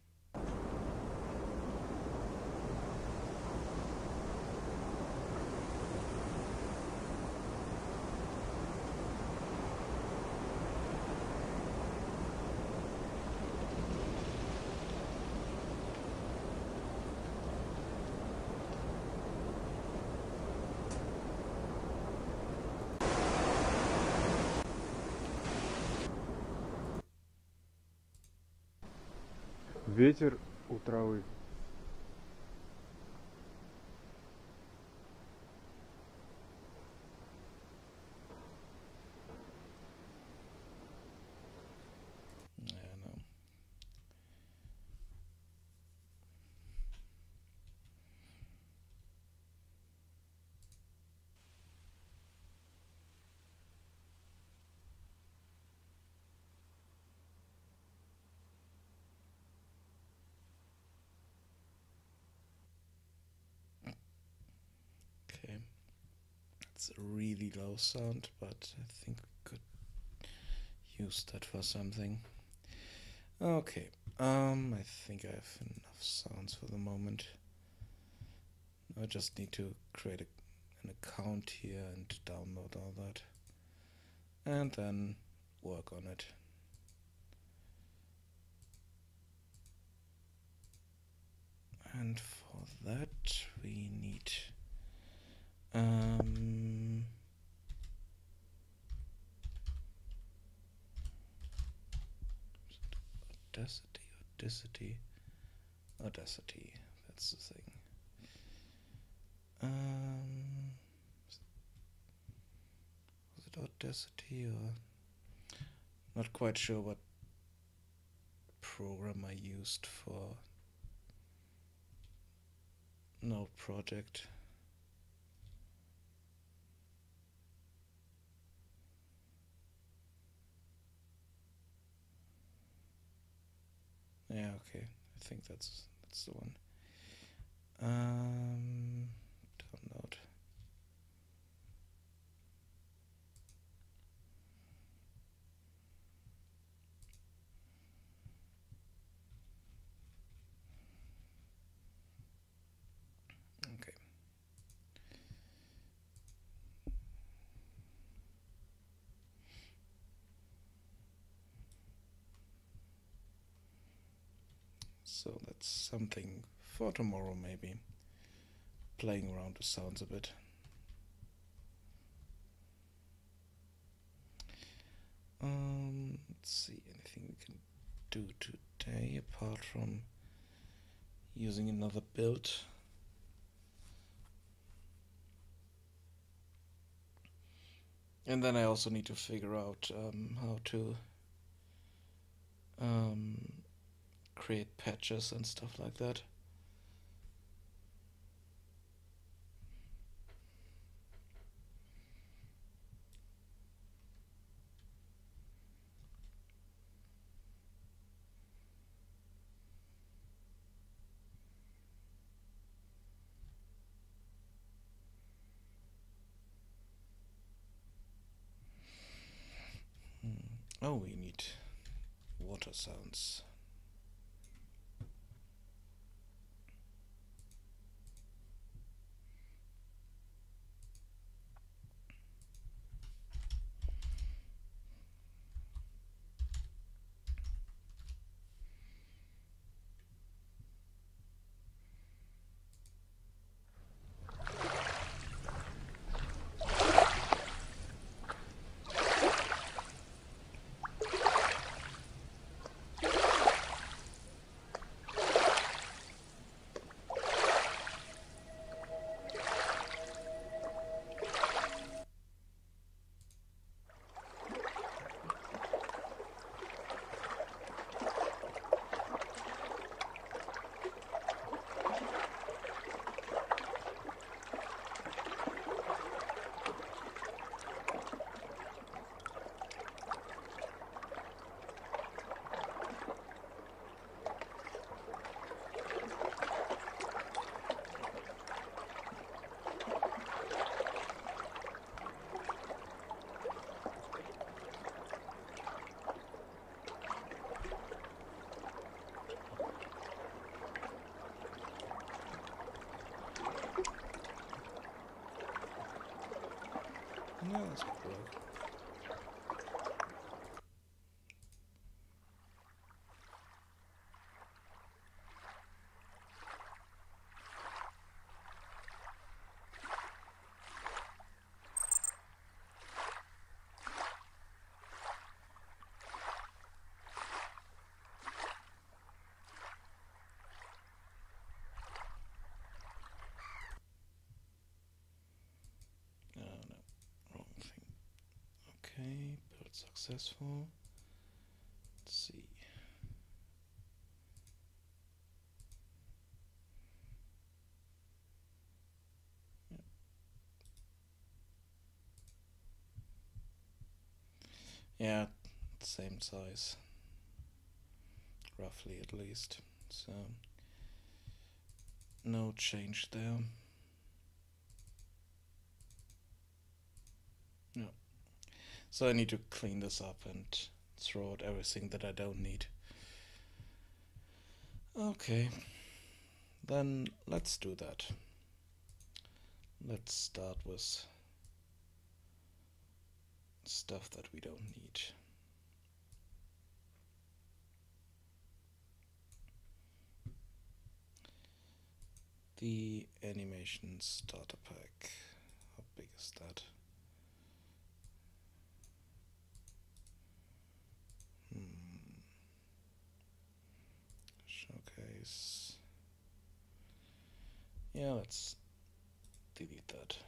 Ветер у травы. Yeah, no. Okay. It's a really low sound, but I think we could use that for something. Okay. I think I have enough sounds for the moment. I just need to create an account here and download all that. And then work on it. And for that we need Audacity. Audacity, that's the thing. Was it Audacity or not quite sure what program I used for no project. Yeah, okay. I think that's the one. Download. Okay. So that's something for tomorrow, maybe. Playing around with sounds a bit. Let's see, anything we can do today apart from using another build. And then I also need to figure out how to create patches and stuff like that. Oh, we need water sounds. No, that's good work. No, wrong thing. Okay, build successful. Let's see. Yeah, same size. Roughly, at least. So, no change there. No. So I need to clean this up and throw out everything that I don't need. Okay, then let's do that. Let's start with stuff that we don't need. The animation starter pack. How big is that? is... Yeah, let's delete that.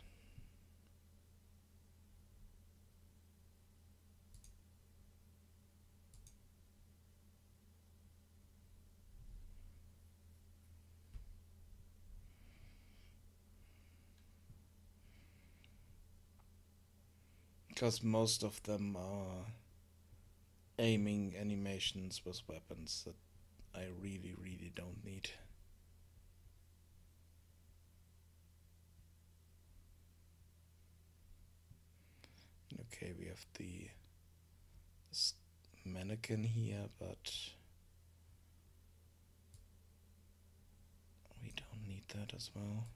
Because most of them are aiming animations with weapons that I really, really don't need. Okay, we have this mannequin here, but we don't need that as well.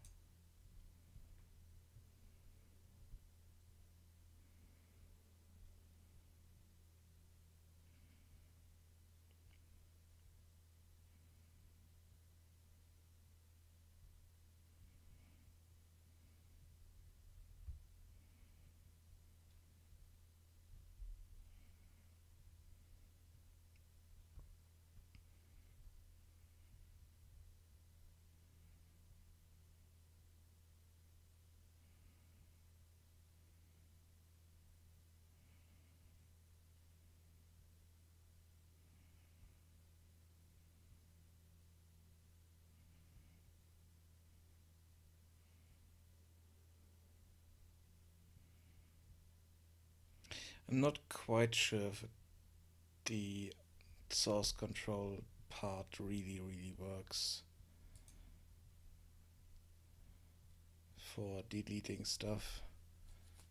I'm not quite sure if the source control part really works for deleting stuff.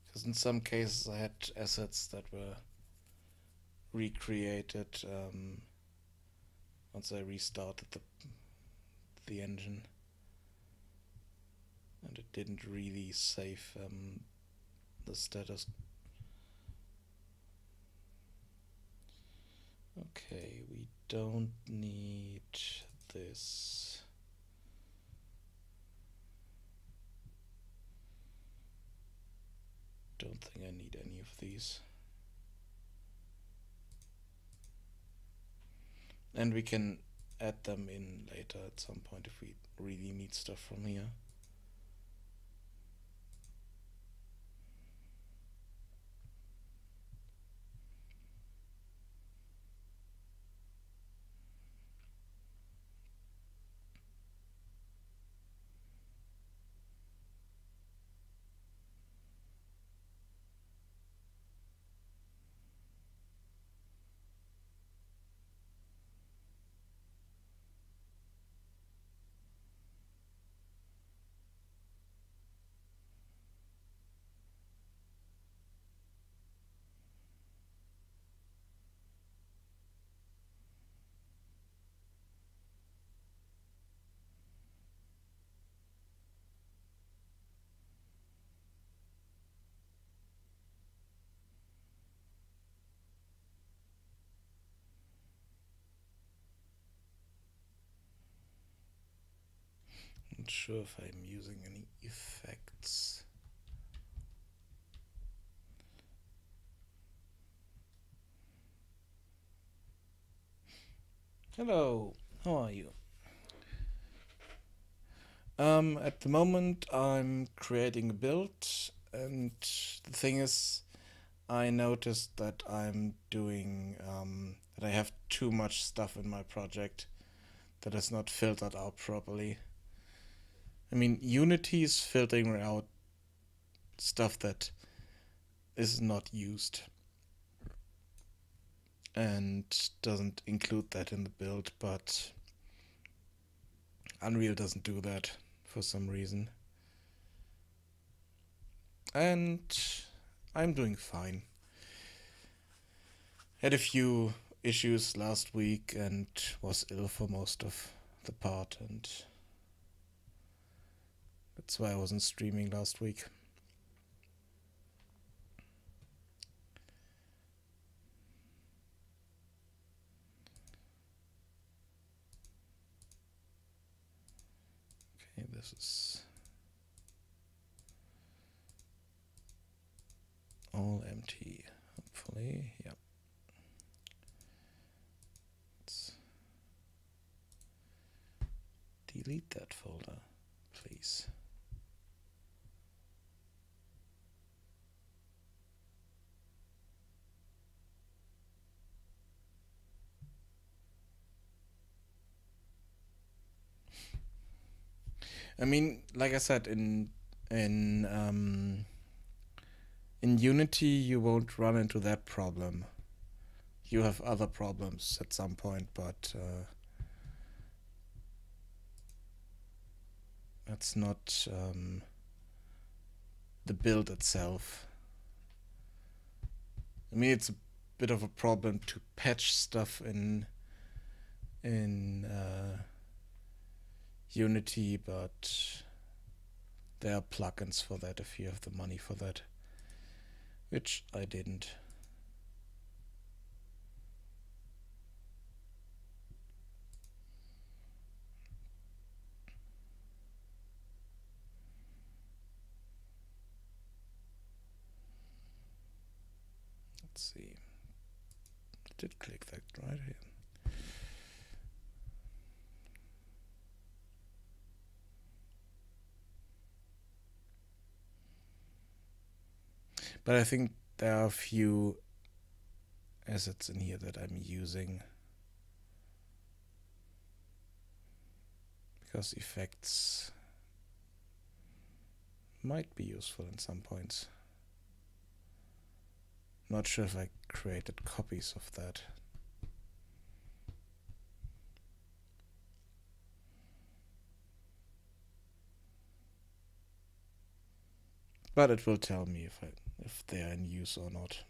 Because in some cases I had assets that were recreated once I restarted the engine, and it didn't really save the status. Okay, we don't need this. Don't think I need any of these. And we can add them in later at some point if we really need stuff from here. Not sure if I'm using any effects. Hello, how are you? At the moment I'm creating a build, and the thing is, I noticed that I'm doing, that I have too much stuff in my project that is not filtered out properly. I mean, Unity is filtering out stuff that is not used and doesn't include that in the build, but Unreal doesn't do that for some reason. And I'm doing fine. Had a few issues last week and was ill for most of the part, and that's why I wasn't streaming last week. Okay, this is all empty, hopefully. Yep. delete that folder, please. I mean, like I said, in Unity, you won't run into that problem. You have other problems at some point, but that's not the build itself. I mean, it's a bit of a problem to patch stuff in Unity, but there are plugins for that if you have the money for that, which I didn't. Let's see. I did click that right here. But I think there are a few assets in here that I'm using, because effects might be useful in some points. Not sure if I created copies of that. But it will tell me if they are in use or not.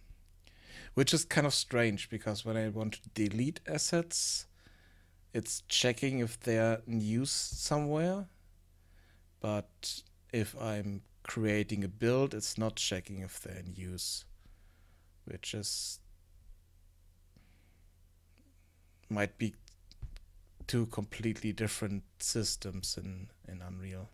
Which is kind of strange, because when I want to delete assets, it's checking if they are in use somewhere. But if I'm creating a build, it's not checking if they're in use. Which is might be two completely different systems in Unreal.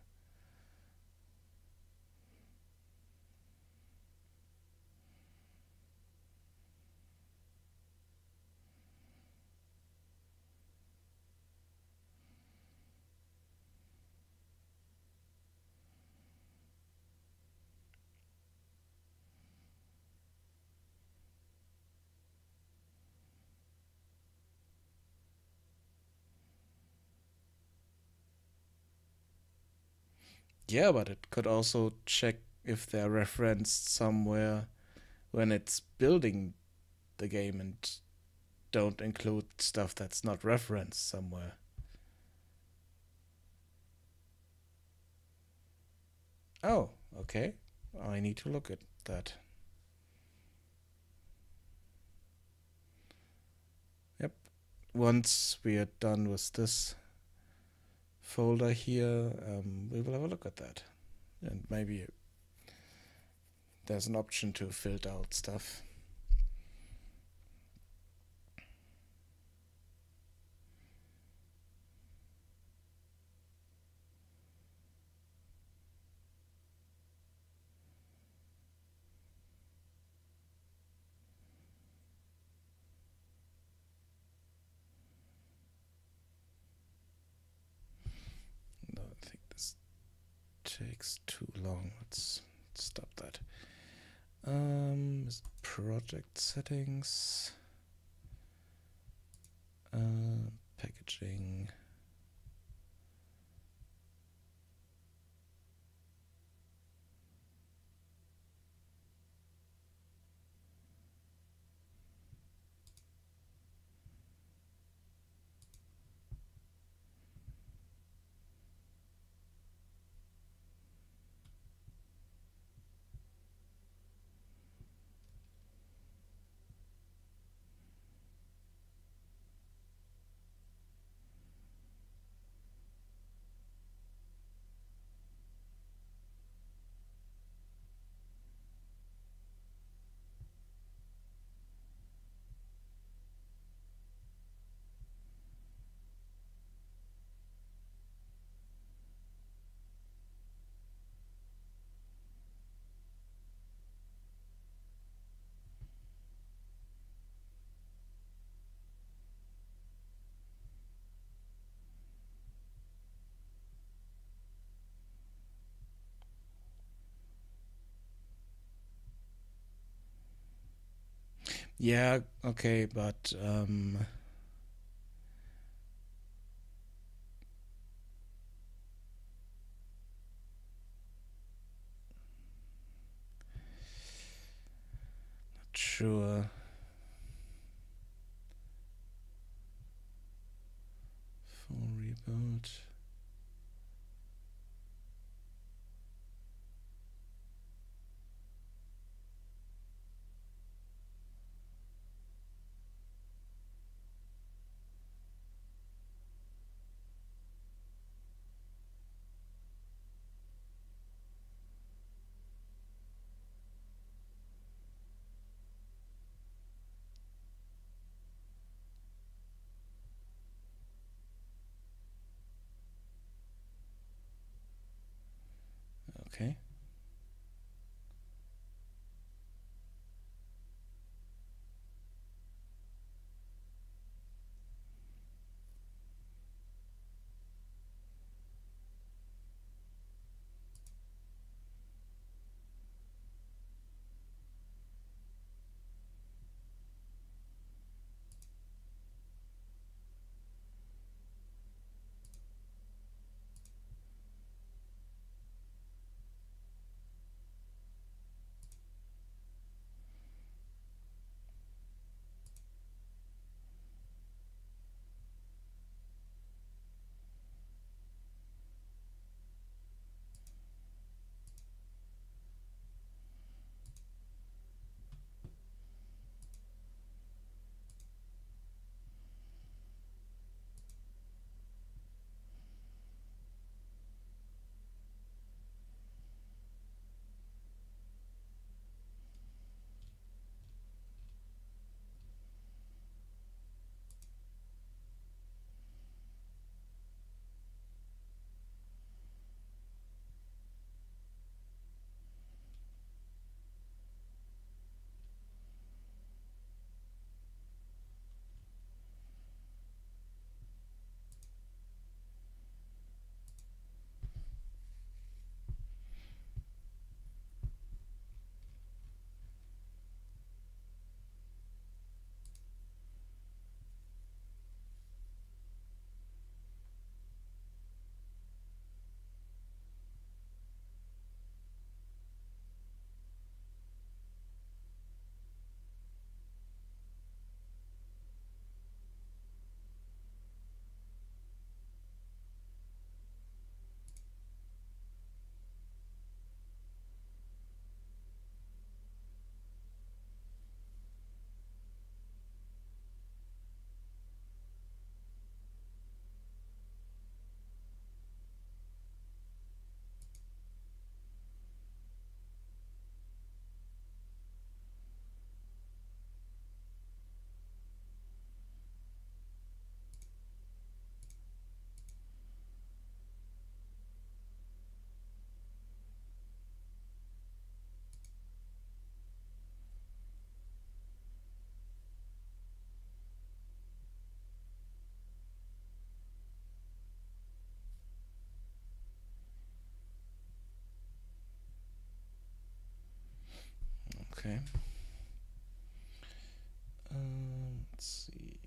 Yeah, but it could also check if they're referenced somewhere when it's building the game and don't include stuff that's not referenced somewhere. Oh, okay. I need to look at that. Yep. Once we are done with this folder here, we will have a look at that. And maybe there's an option to filter out stuff. No, I think this takes too long. Let's stop that. Project settings, packaging. Yeah, okay, but not sure. Full rebuild. Okay. Okay. Let's see.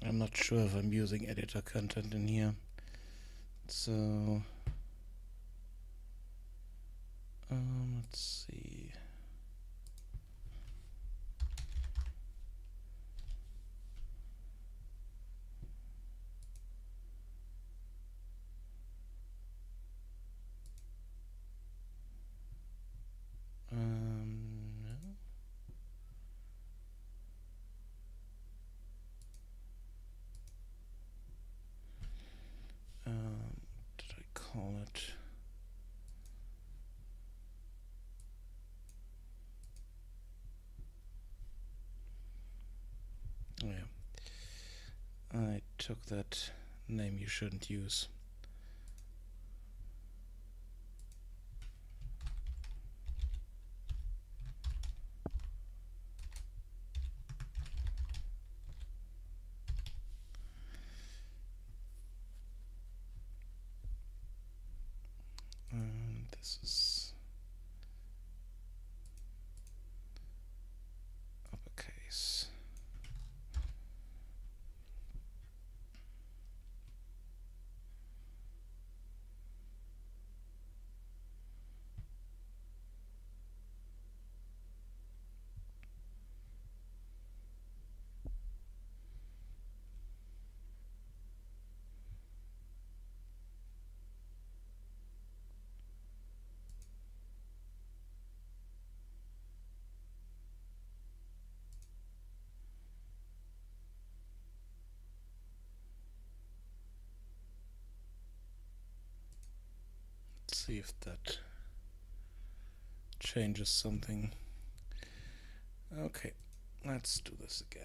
I'm not sure if I'm using editor content in here. So let's see. No. Did I call it? Oh, yeah. I took that name you shouldn't use. This is uppercase. Let's see if that changes something. Okay, let's do this again.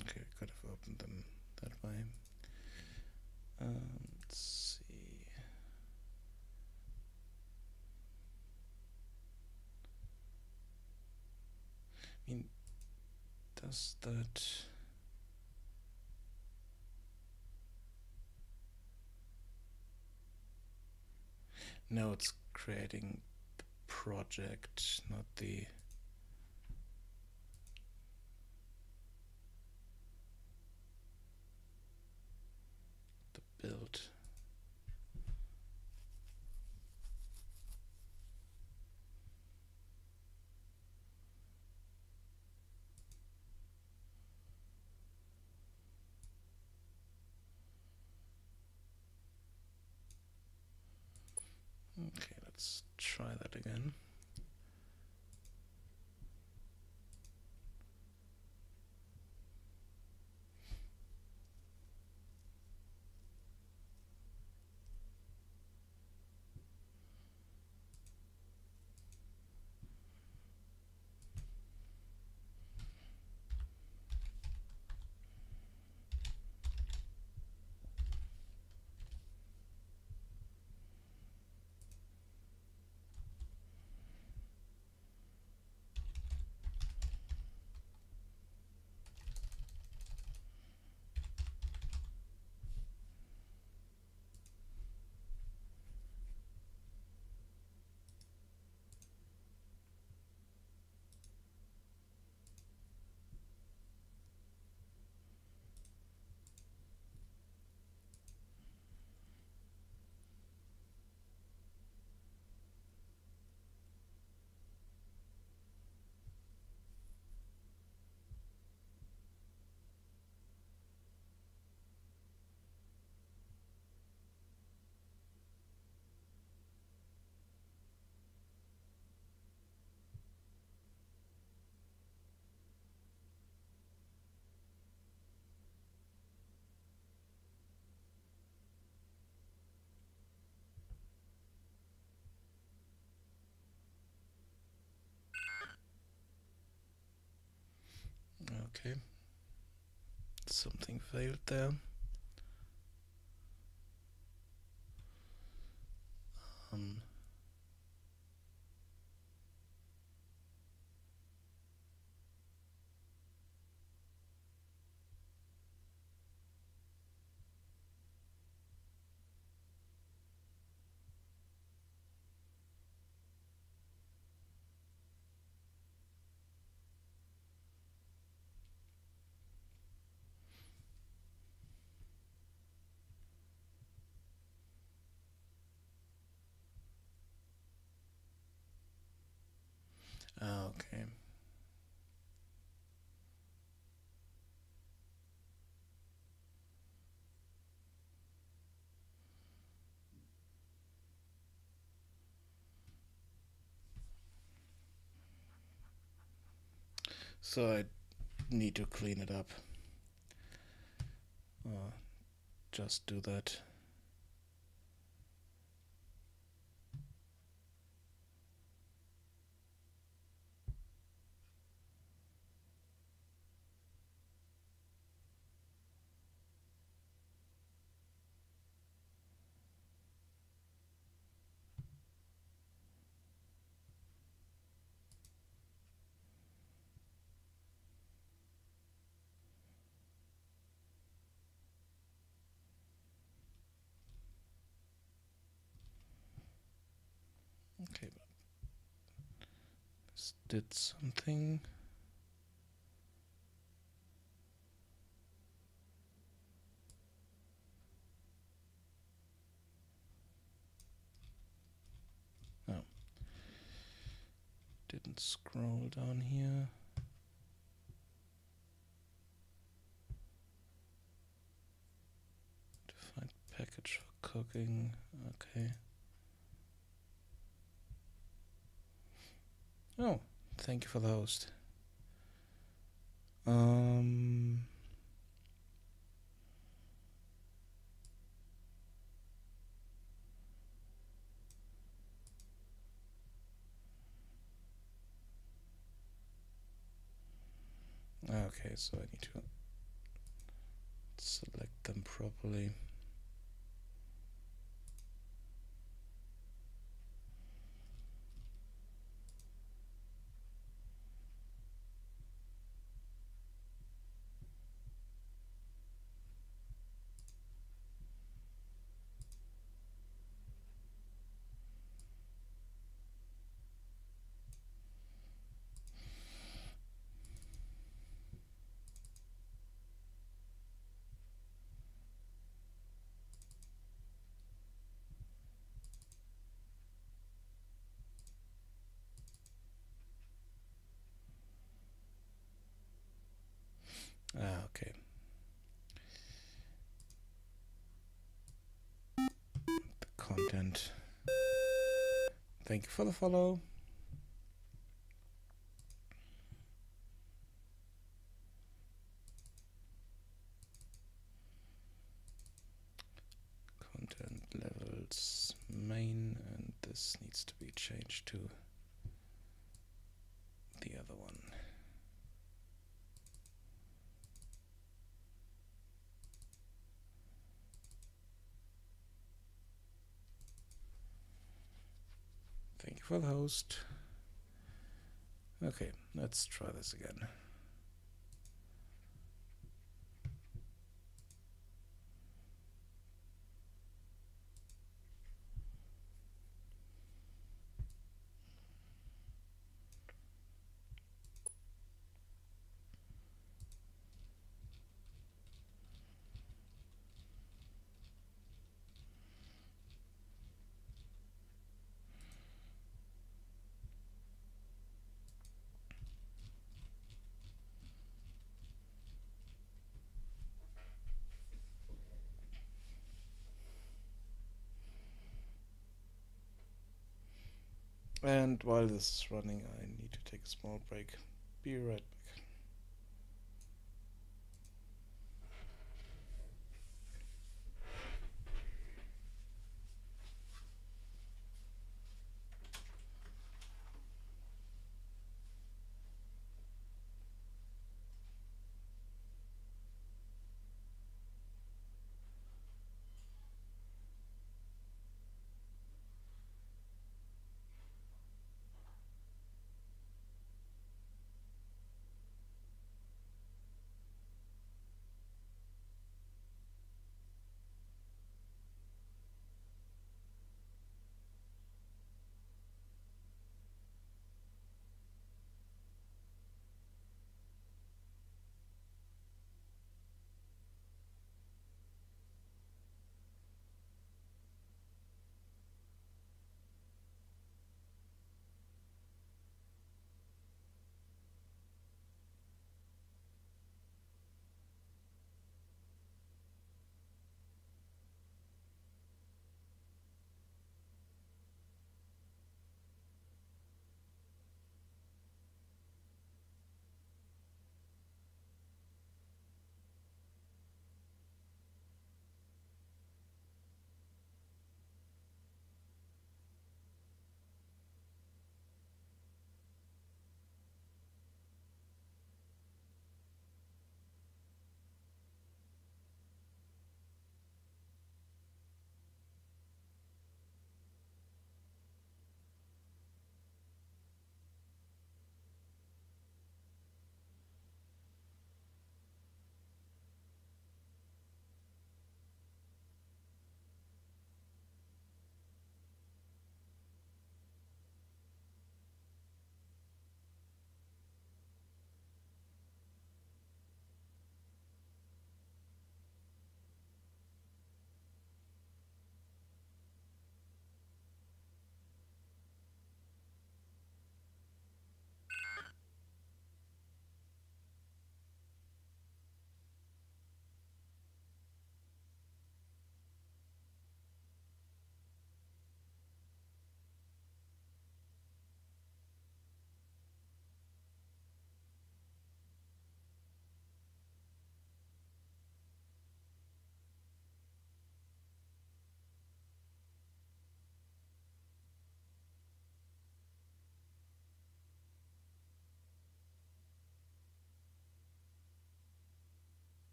Okay, I could have opened them that way. Let's see. I mean, does that... No, it's creating the project, not the... build. Okay, let's try that again. Okay, something failed there. So I need to clean it up. Just do that. Okay, this did something. Oh. Didn't scroll down here. To find package for cooking. Okay. Oh, thank you for the host. Okay, so I need to select them properly. Okay. The content. Thank you for the follow. Content levels main, and this needs to be changed to the other one. Thank you for the host. Okay, let's try this again. And while this is running, I need to take a small break. Be right back.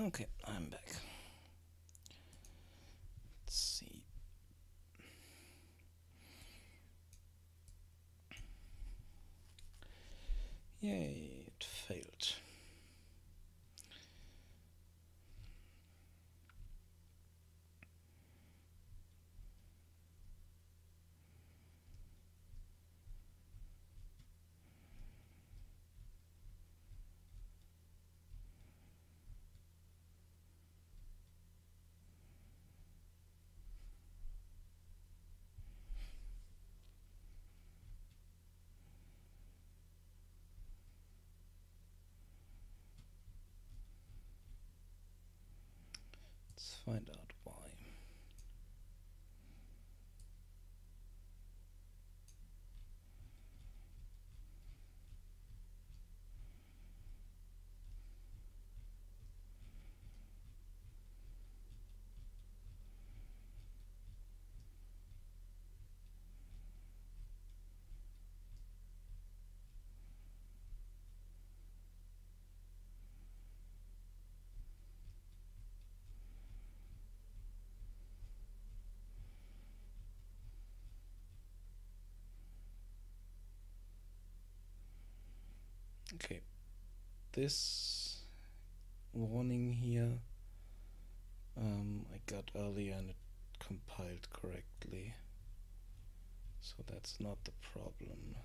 Okay, I'm back. Let's see. Yay, it failed. Let's find out why. Okay, this warning here I got earlier and it compiled correctly, so that's not the problem.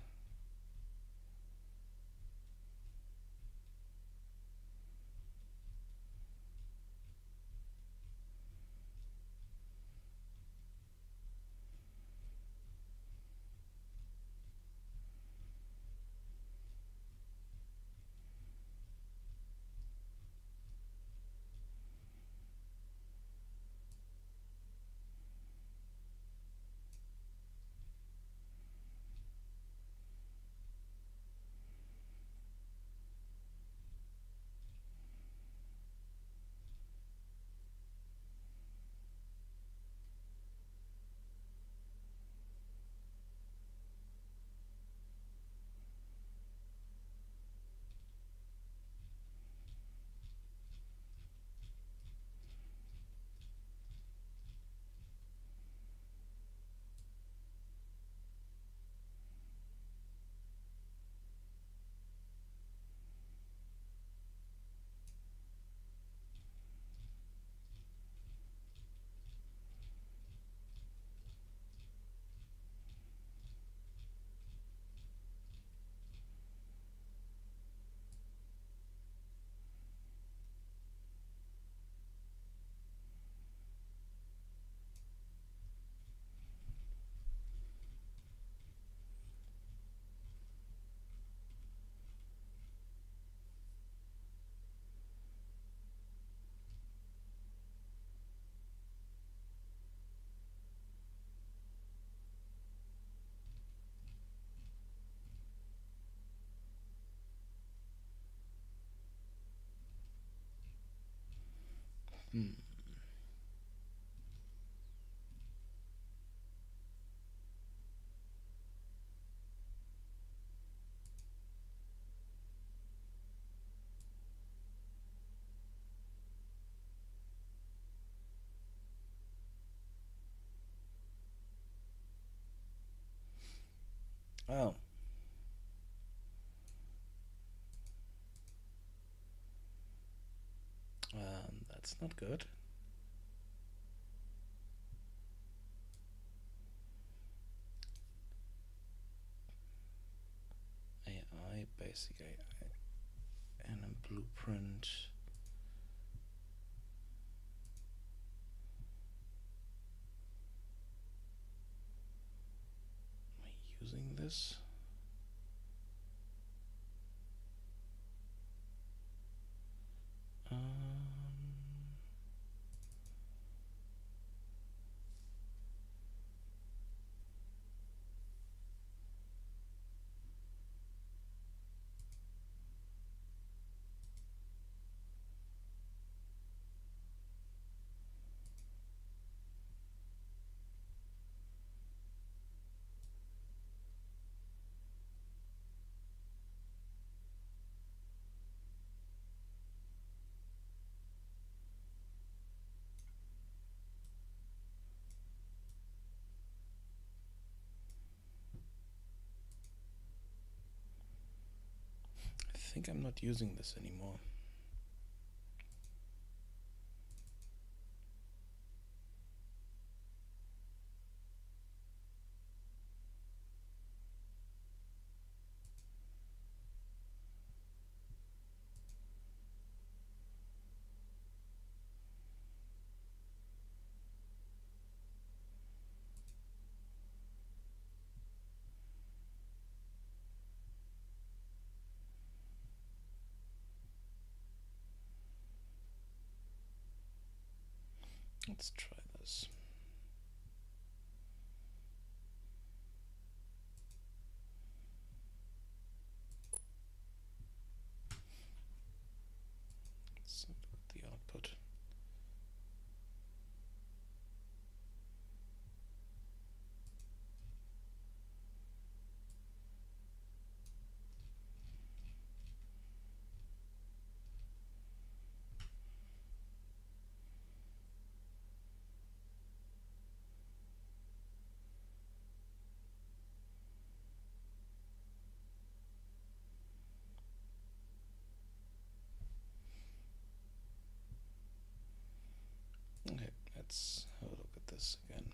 Hmm. Oh. That's not good. AI, basic AI, and a blueprint. Am I using this? think I'm not using this anymore. Let's try this. Let's look at the output. Okay, let's have a look at this again.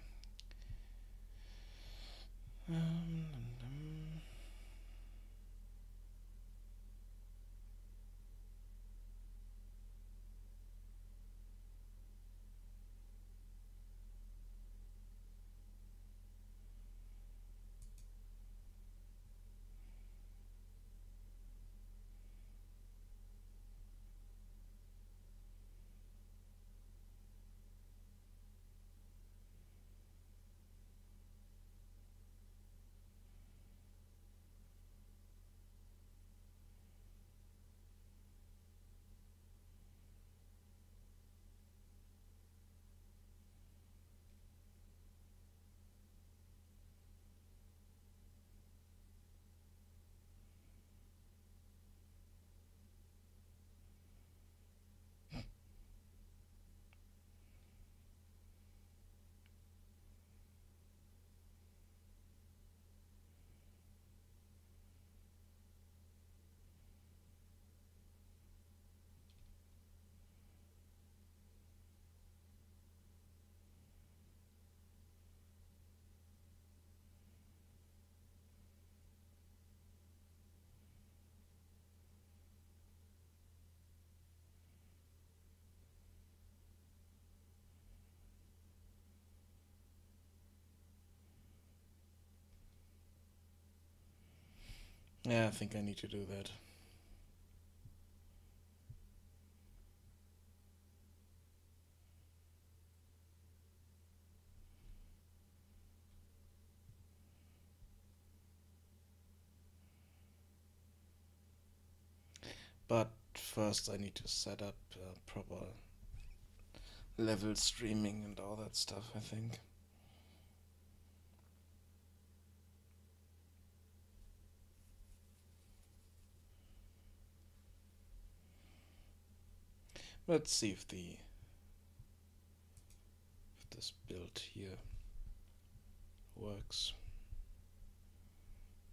Yeah, I think I need to do that. But first I need to set up proper level streaming and all that stuff, I think. Let's see if this build here works.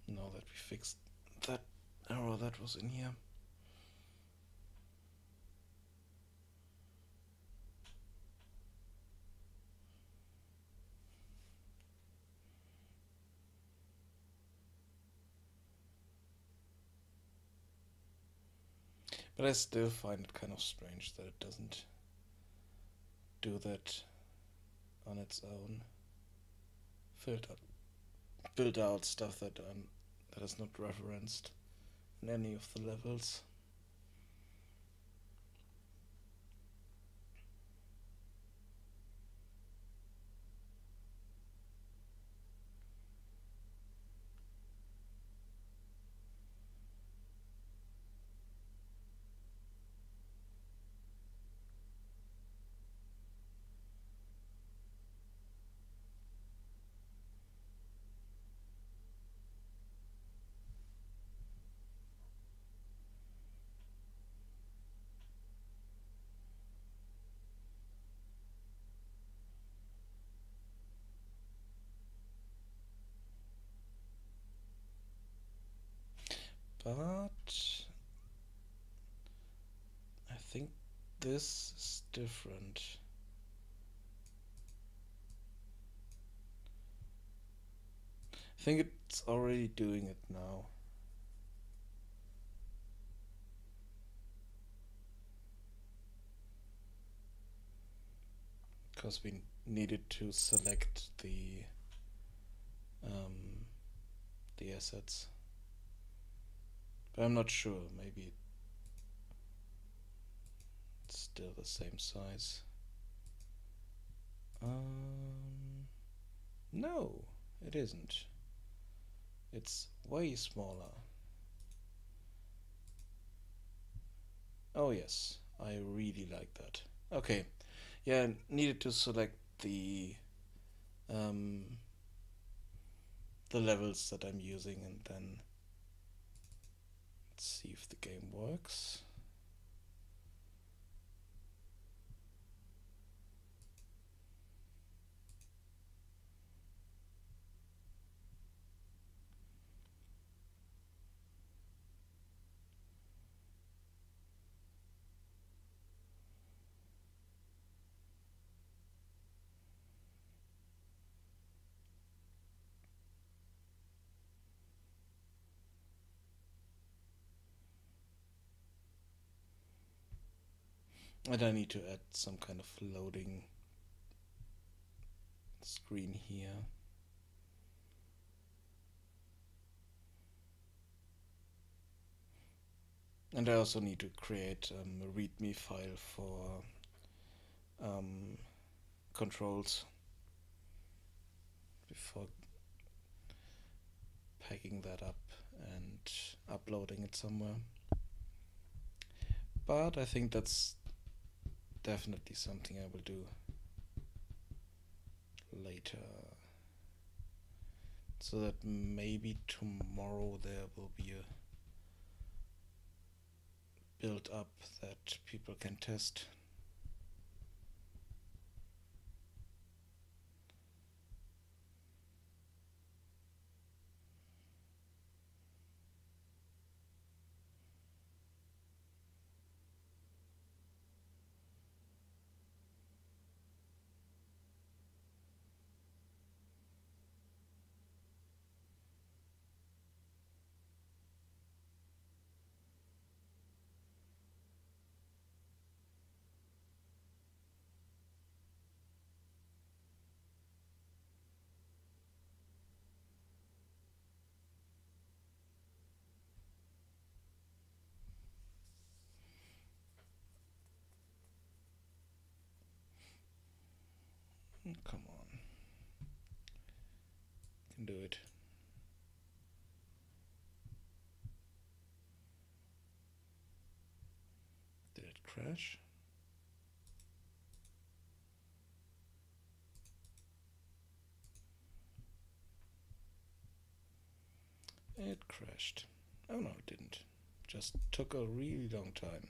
Now that we fixed that error that was in here. But I still find it kind of strange that it doesn't do that on its own. Build out stuff that is not referenced in any of the levels. this is different. I think it's already doing it now. Because we needed to select the assets. But I'm not sure, maybe it's still the same size. No, it isn't. It's way smaller. Oh yes, I really like that. Okay, yeah, needed to select um, the levels that I'm using and then let's see if the game works. And I need to add some kind of loading screen here. And I also need to create a README file for controls before packing that up and uploading it somewhere. But I think that's definitely something I will do later. So that maybe tomorrow there will be a build up that people can test. Come on. Can do it. Did it crash? It crashed. Oh no, it didn't. Just took a really long time.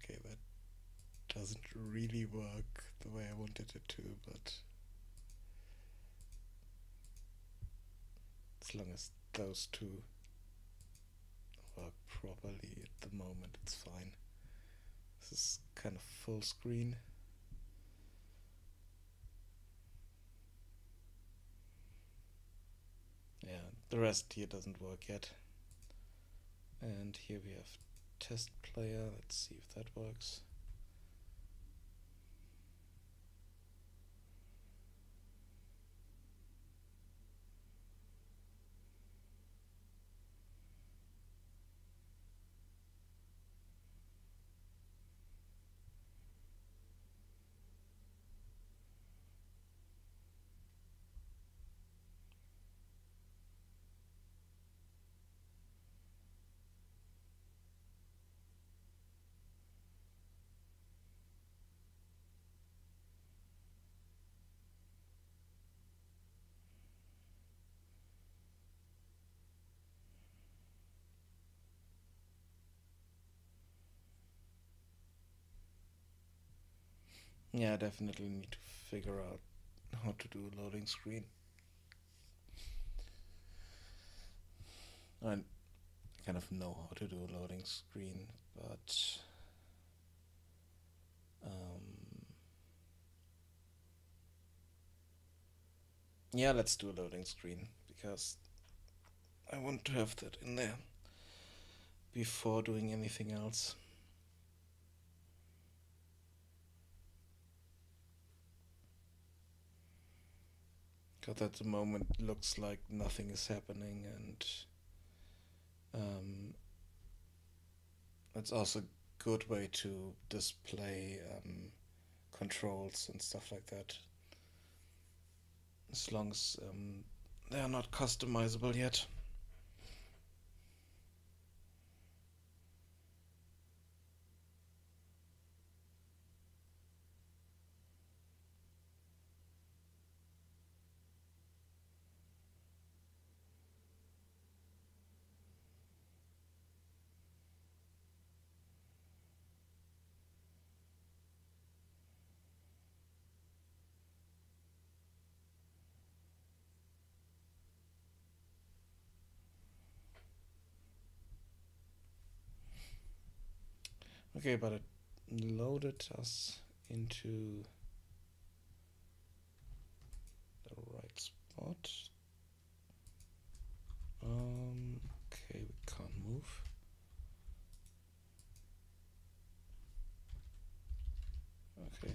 Okay, that doesn't really work the way I wanted it to, but as long as those two work properly at the moment, it's fine. This is kind of full screen. Yeah, the rest here doesn't work yet. And here we have test player. Let's see if that works. Yeah, I definitely need to figure out how to do a loading screen. I kind of know how to do a loading screen, but yeah, let's do a loading screen because I want to have that in there before doing anything else. Because at the moment looks like nothing is happening, and it's also a good way to display controls and stuff like that, as long as they are not customizable yet. Okay, but it loaded us into the right spot. Okay, we can't move. Okay.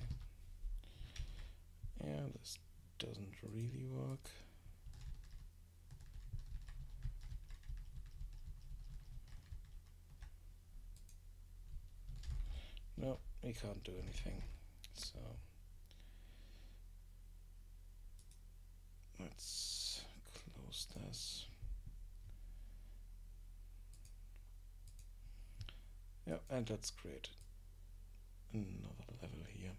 Yeah, this doesn't really work. No, we can't do anything. So let's close this. Yeah, and let's create another level here.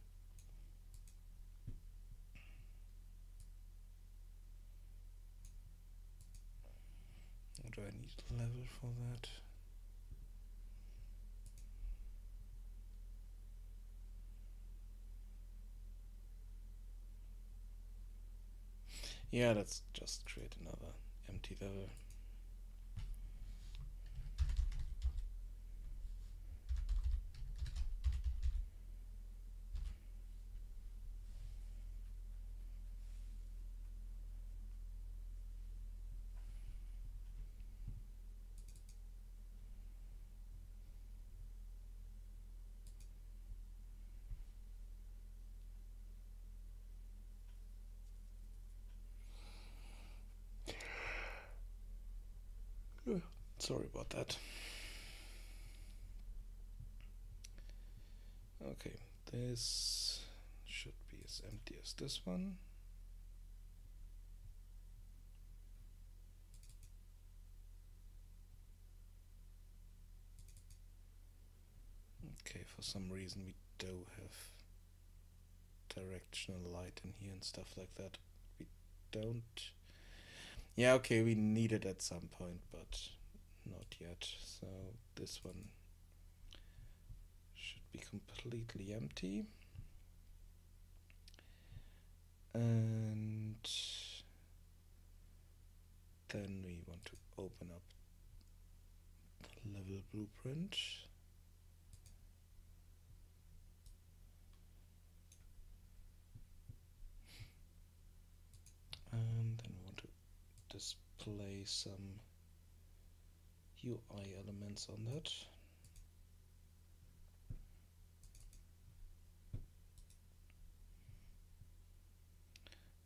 Do I need a level for that? Yeah, let's just create another empty level. Sorry about that. Okay, this should be as empty as this one. Okay, for some reason we do have directional light in here and stuff like that. We don't. Yeah, okay, we need it at some point, but not yet. So this one should be completely empty. And then we want to open up the level blueprint. And then we want to display some UI elements on that.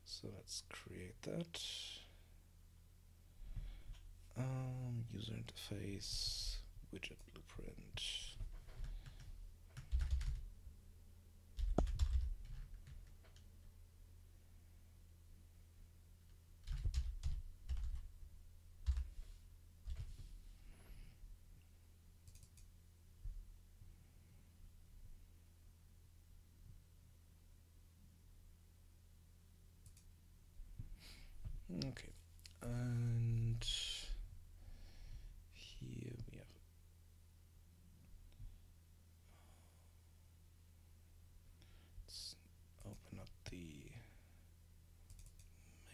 So let's create that. User interface, widget blueprint. Okay, and here we have let's open up the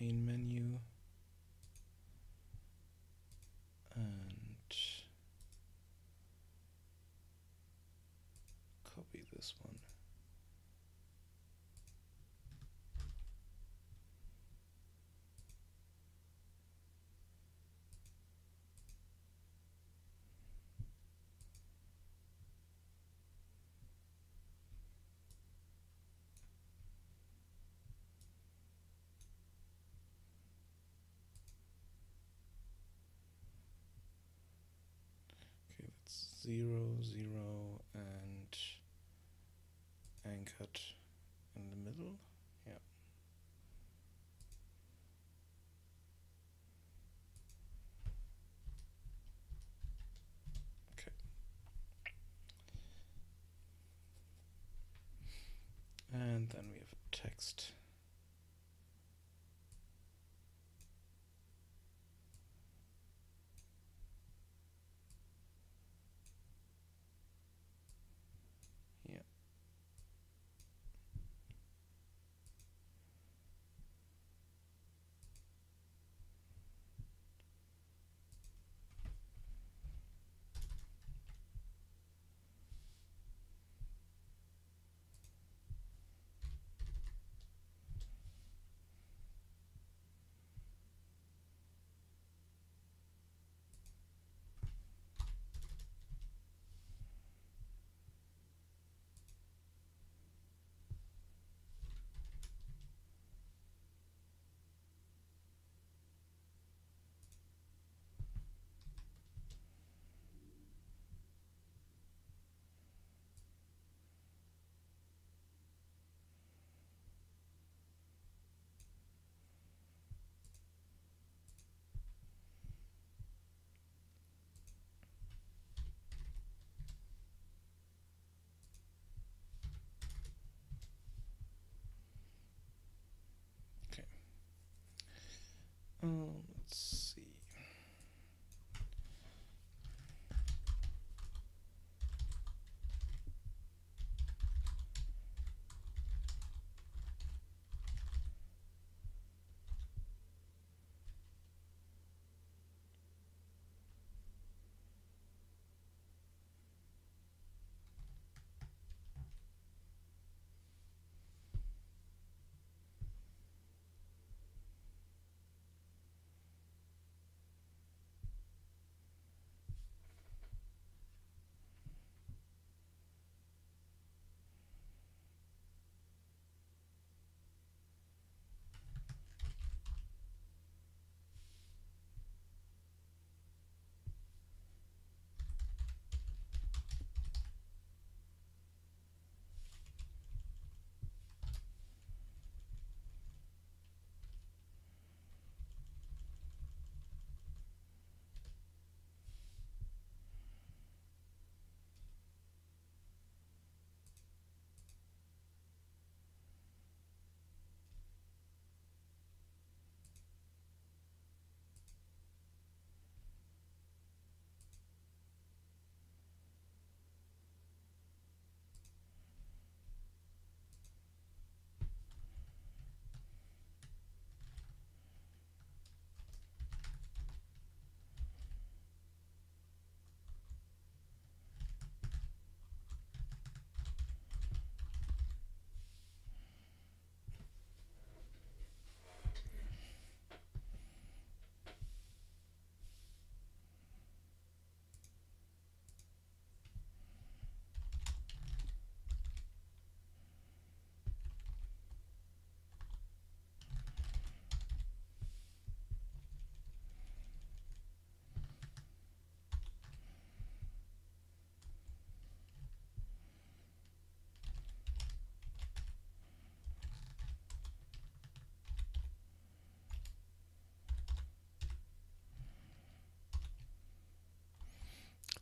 main menu and copy this one. Okay, that's 0, 0, and anchored in the middle. Yeah. Okay. And then we have text. Yeah.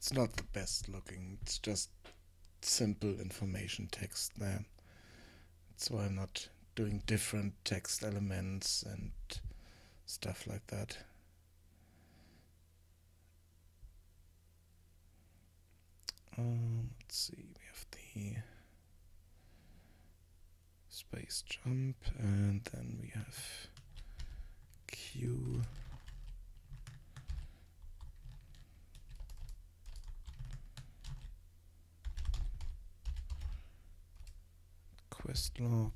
It's not the best looking, it's just simple information text there. That's why I'm not doing different text elements and stuff like that. Let's see, we have the space jump, and then we have Q. Quest log.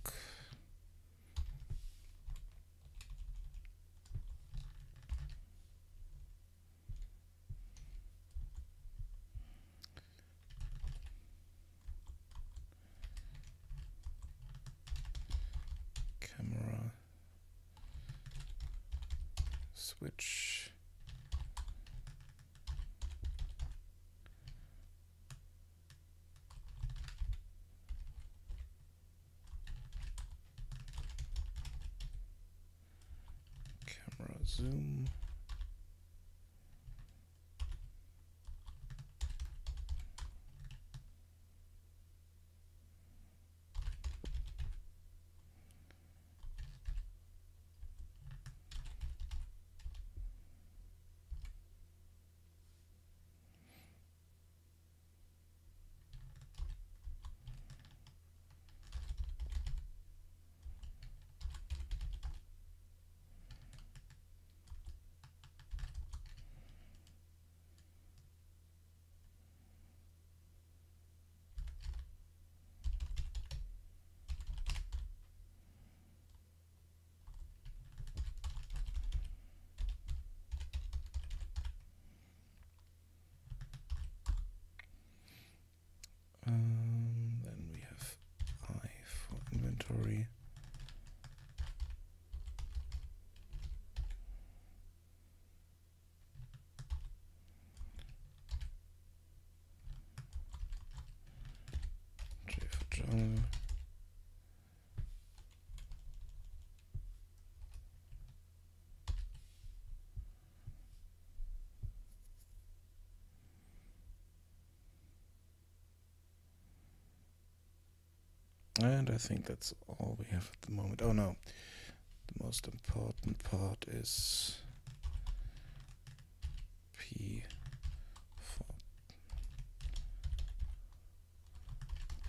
Camera. Switch. Camera zoom. Then we have I for inventory. J for journal. And I think that's all we have at the moment. Oh no, the most important part is P for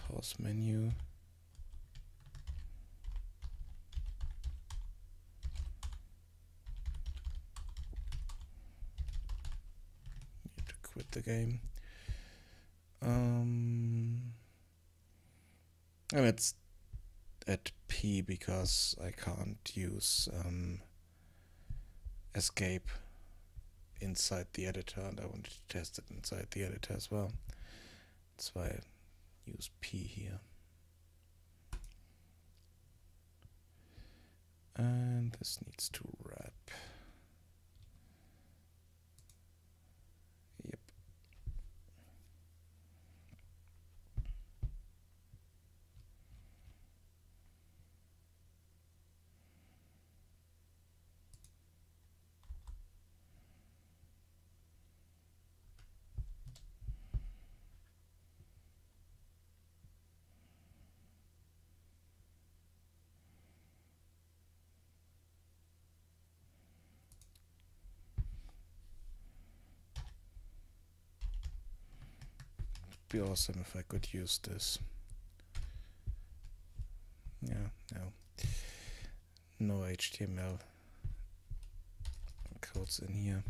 pause menu. Need to quit the game. And it's at P because I can't use escape inside the editor, and I wanted to test it inside the editor as well. That's why I use P here. And this needs to wrap. Yep. Be awesome if I could use this. Yeah, no HTML codes in here.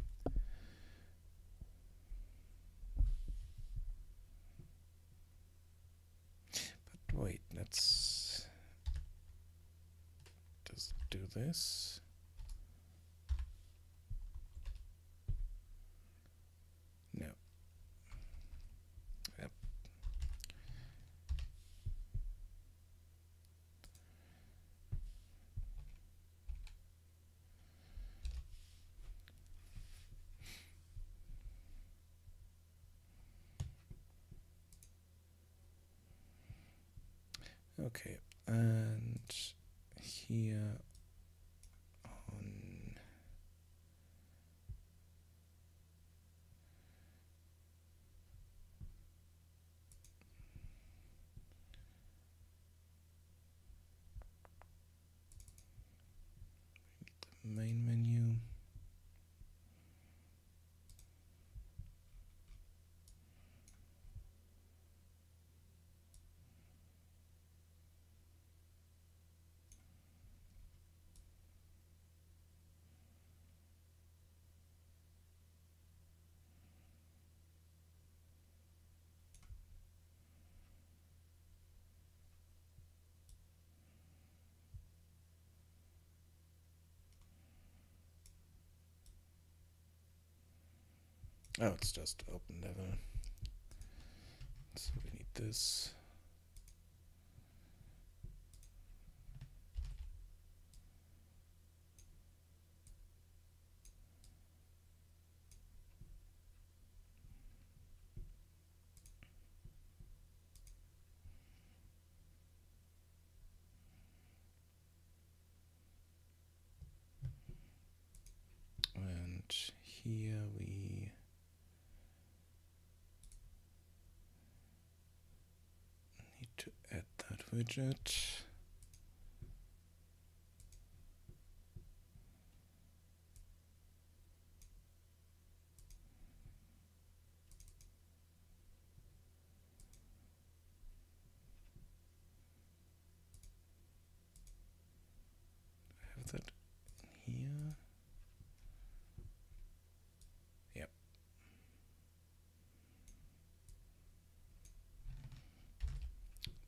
But wait, let's just do this. No. Yep. Okay, and here on main menu. Oh, it's just open level. So we need this. And here we need to add that widget. Have that here. Yep.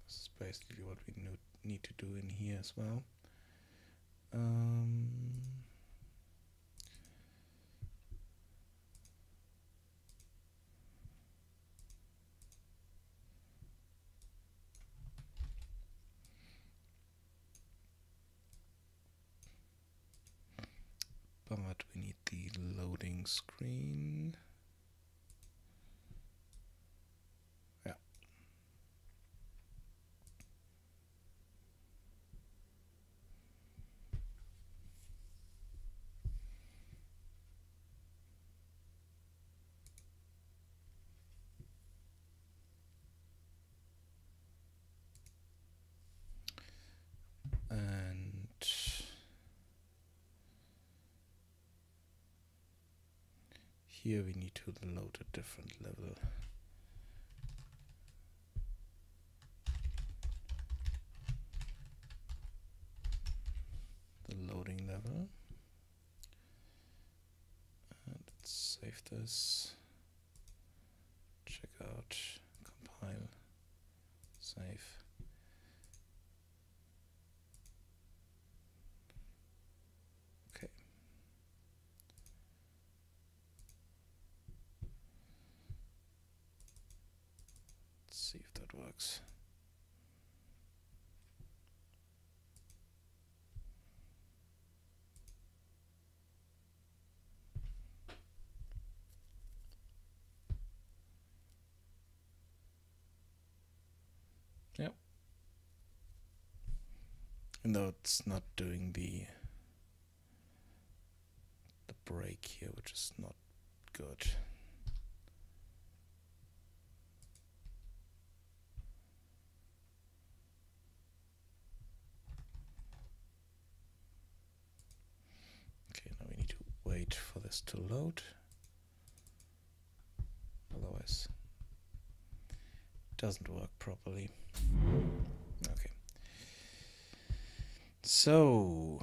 This is basically what we need to do in here as well. But we need the loading screen. Yeah. And here we need to load a different level. The loading level. And let's save this. Check out, compile, save. Okay. Let's see if that works. Yep. And though it's not doing the break here, which is not good. Okay, now we need to wait for this to load. Otherwise, it doesn't work properly. Okay. So,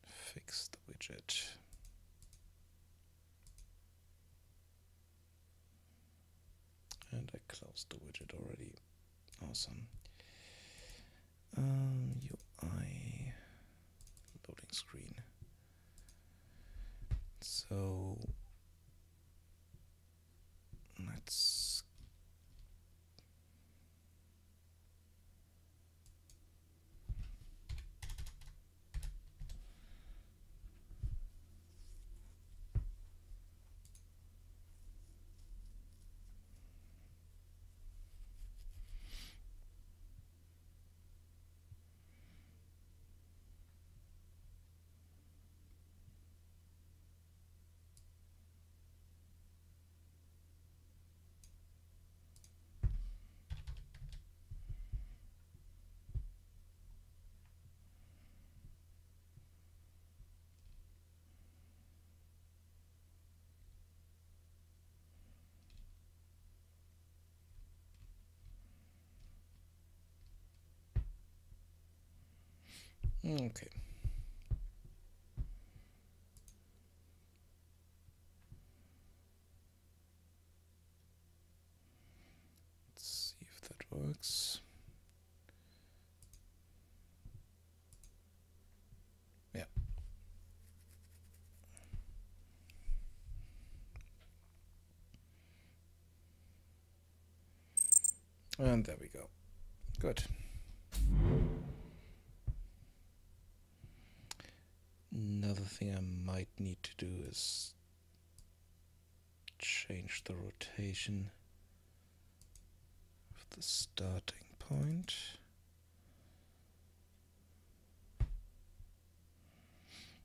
fix the widget. And I closed the widget already. Awesome. UI loading screen. So let's Okay. Let's see if that works. Yeah. And there we go. Good. Another thing I might need to do is change the rotation of the starting point.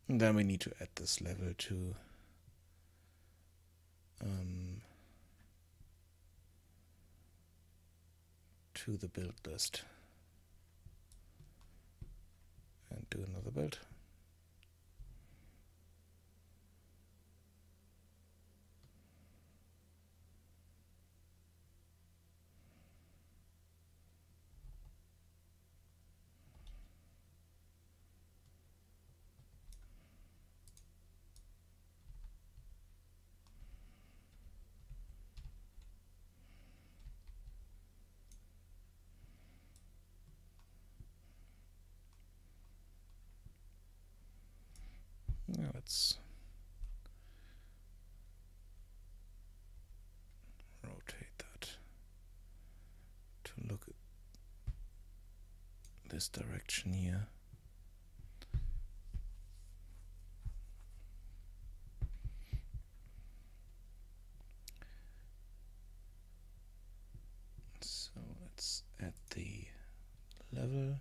And then we need to add this level to the build list and do another build. Now let's rotate that to look at this direction here. So let's add the level.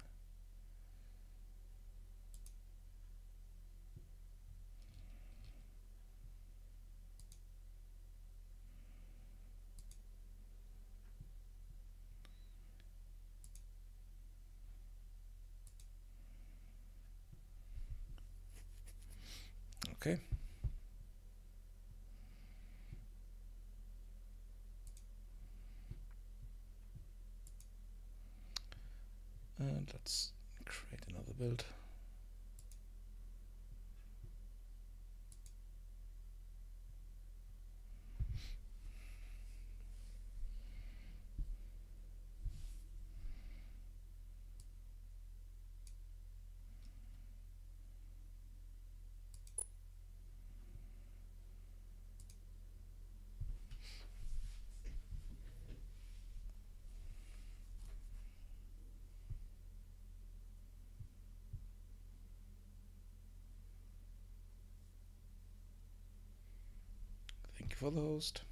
Okay. And let's create another build. Thank you for the host.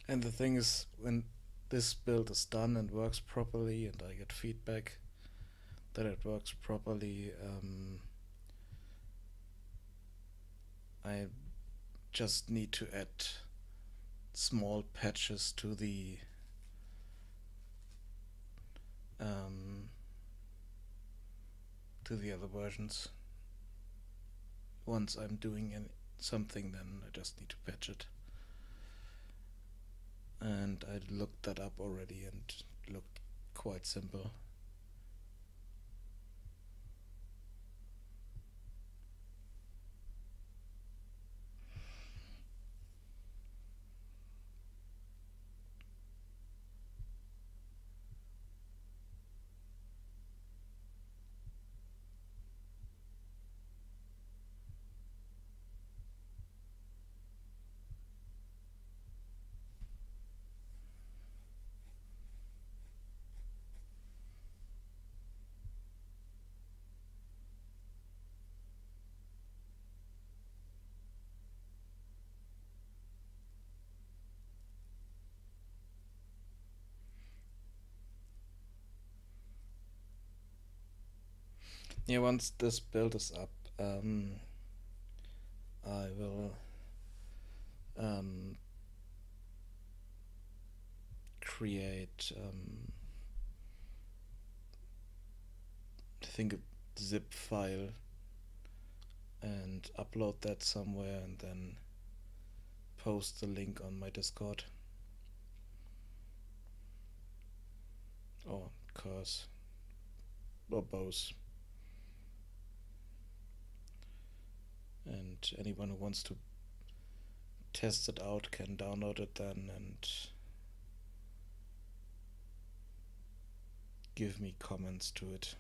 And the thing is, when this build is done and works properly and I get feedback that it works properly, I just need to add small patches to the other versions. Once I'm doing something, then I just need to patch it. And I looked that up already and it looked quite simple. Yeah, once this build is up, I will um, create I think a zip file and upload that somewhere and then post the link on my Discord or Curse or both. And anyone who wants to test it out can download it then and give me comments to it.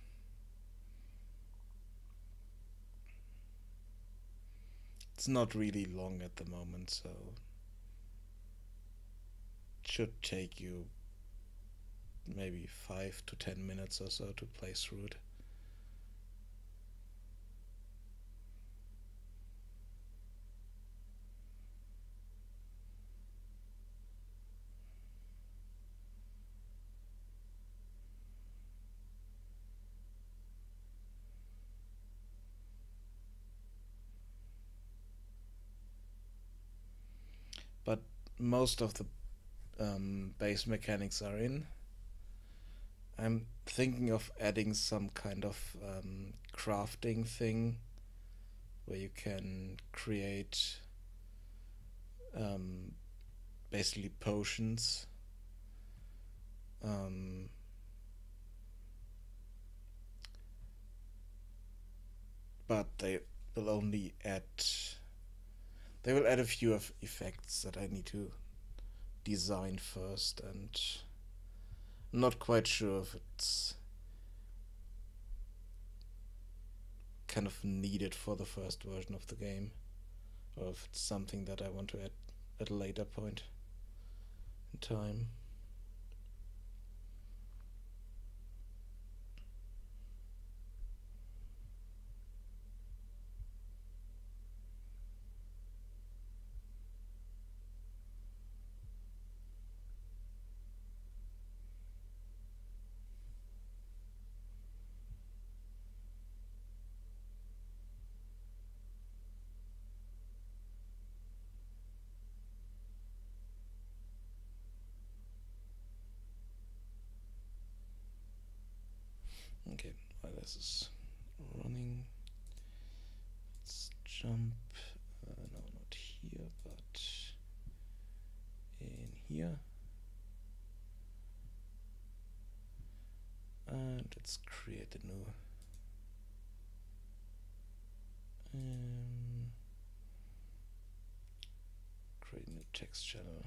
It's not really long at the moment, so it should take you maybe 5 to 10 minutes or so to play through it. But most of the base mechanics are in. I'm thinking of adding some kind of crafting thing where you can create basically potions. But they will only add. They will add a few of effects that I need to design first, and I'm not quite sure if it's kind of needed for the first version of the game, or if it's something that I want to add at a later point in time. Okay, while this is running, let's jump, no, not here, but in here. And let's create a new create a new text channel.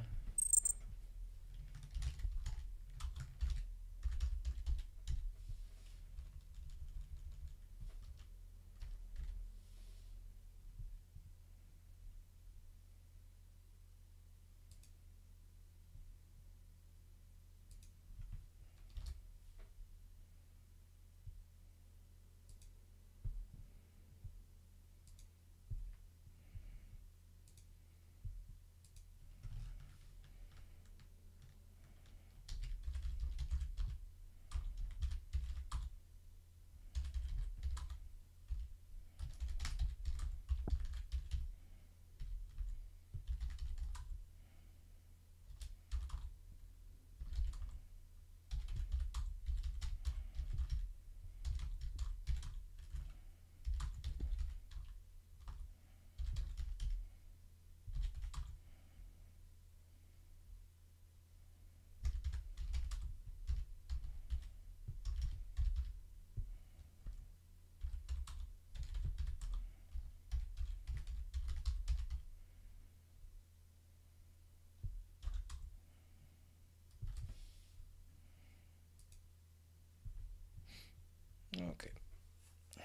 Okay,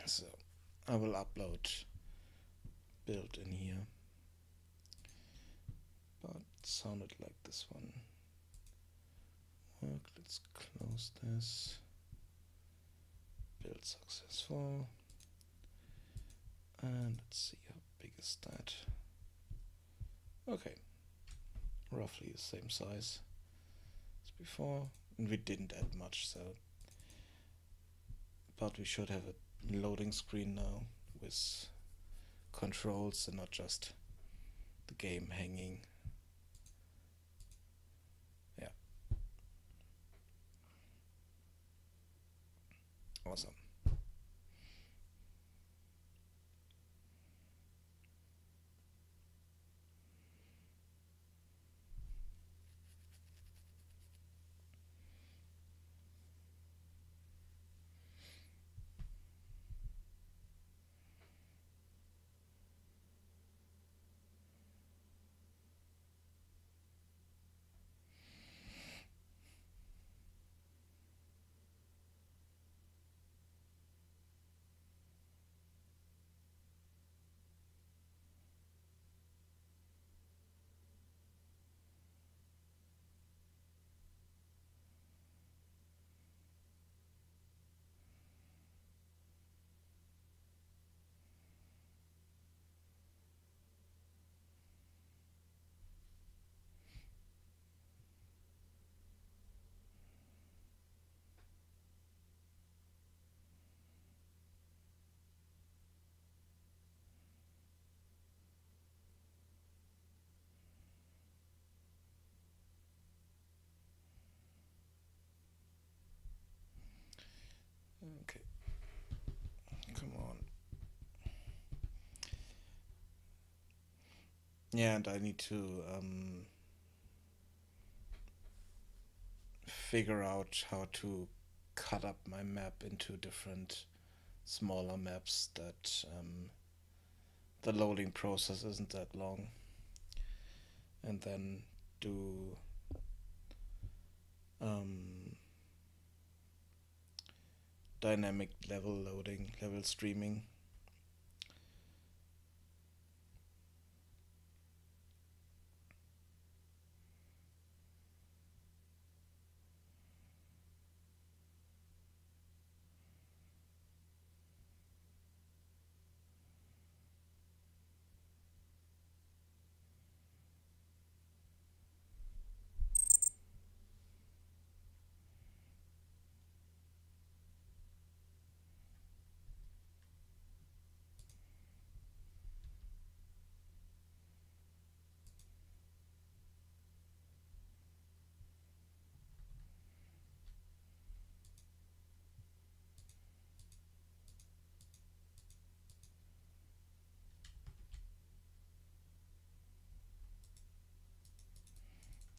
so I will upload build in here, but it sounded like this one. Work. Let's close this. Build successful, and let's see how big is that. Okay, roughly the same size as before, and we didn't add much, so but we should have a loading screen now with controls and not just the game hanging Awesome. Okay, come on. Yeah, and I need to figure out how to cut up my map into different smaller maps that the loading process isn't that long, and then do um, dynamic level loading, level streaming.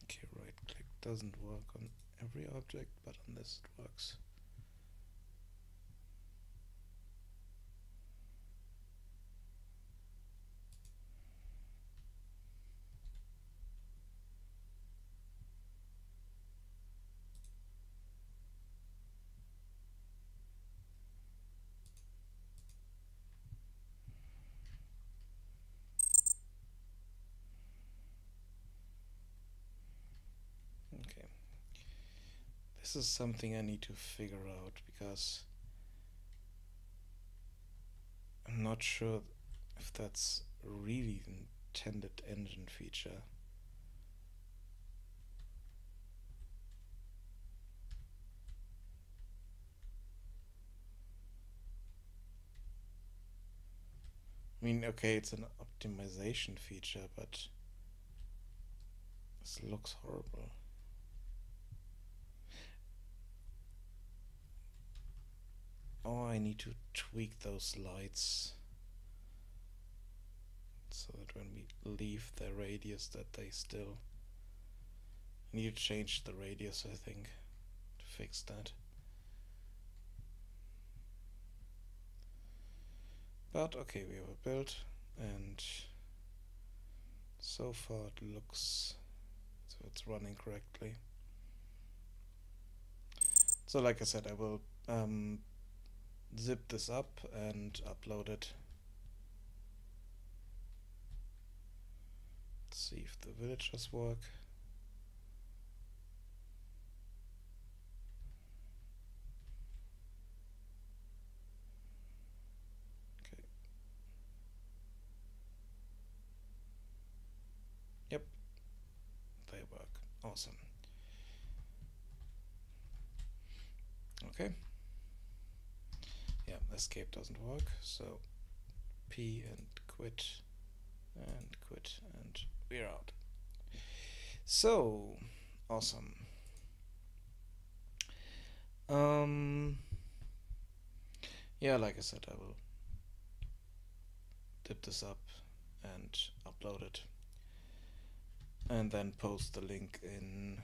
Okay, right click doesn't work on every object, but on this it works. Okay, this is something I need to figure out because I'm not sure if that's really the intended engine feature. I mean, okay, it's an optimization feature, but this looks horrible. Oh, I need to tweak those lights so that when we leave the radius that they still... I need to change the radius, I think, to fix that. But okay, we have a build, and so far it looks so it's running correctly. So like I said, I will zip this up and upload it. Let's see if the villagers work. Okay. Yep, they work. Awesome. Okay. Yeah, escape doesn't work, so P and quit, and we're out. So, awesome. yeah, like I said, I will dip this up and upload it, and then post the link in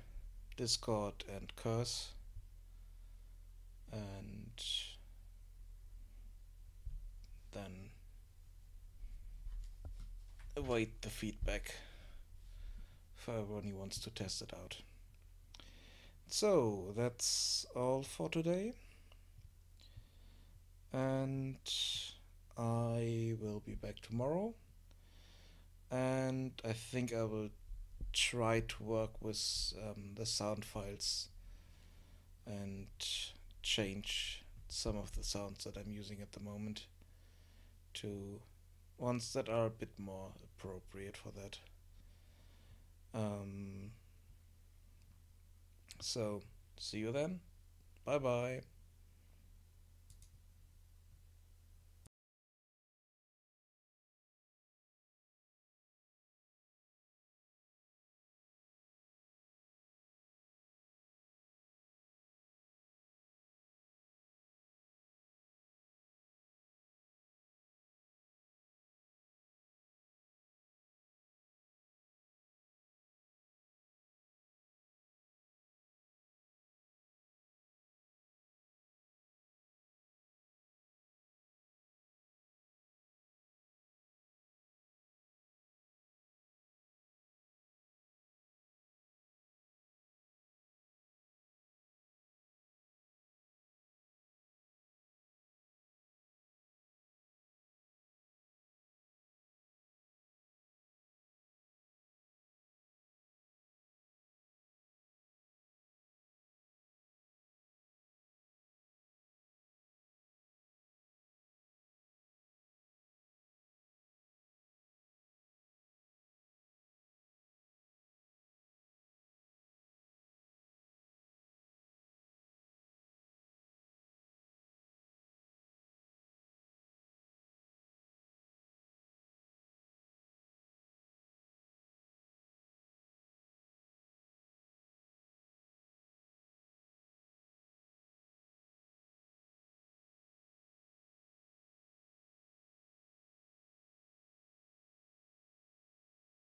Discord and Curse, and then await the feedback for everyone who wants to test it out. So that's all for today, and I will be back tomorrow, and I think I will try to work with the sound files and change some of the sounds that I'm using at the moment to ones that are a bit more appropriate for that. Um, so, see you then. Bye bye.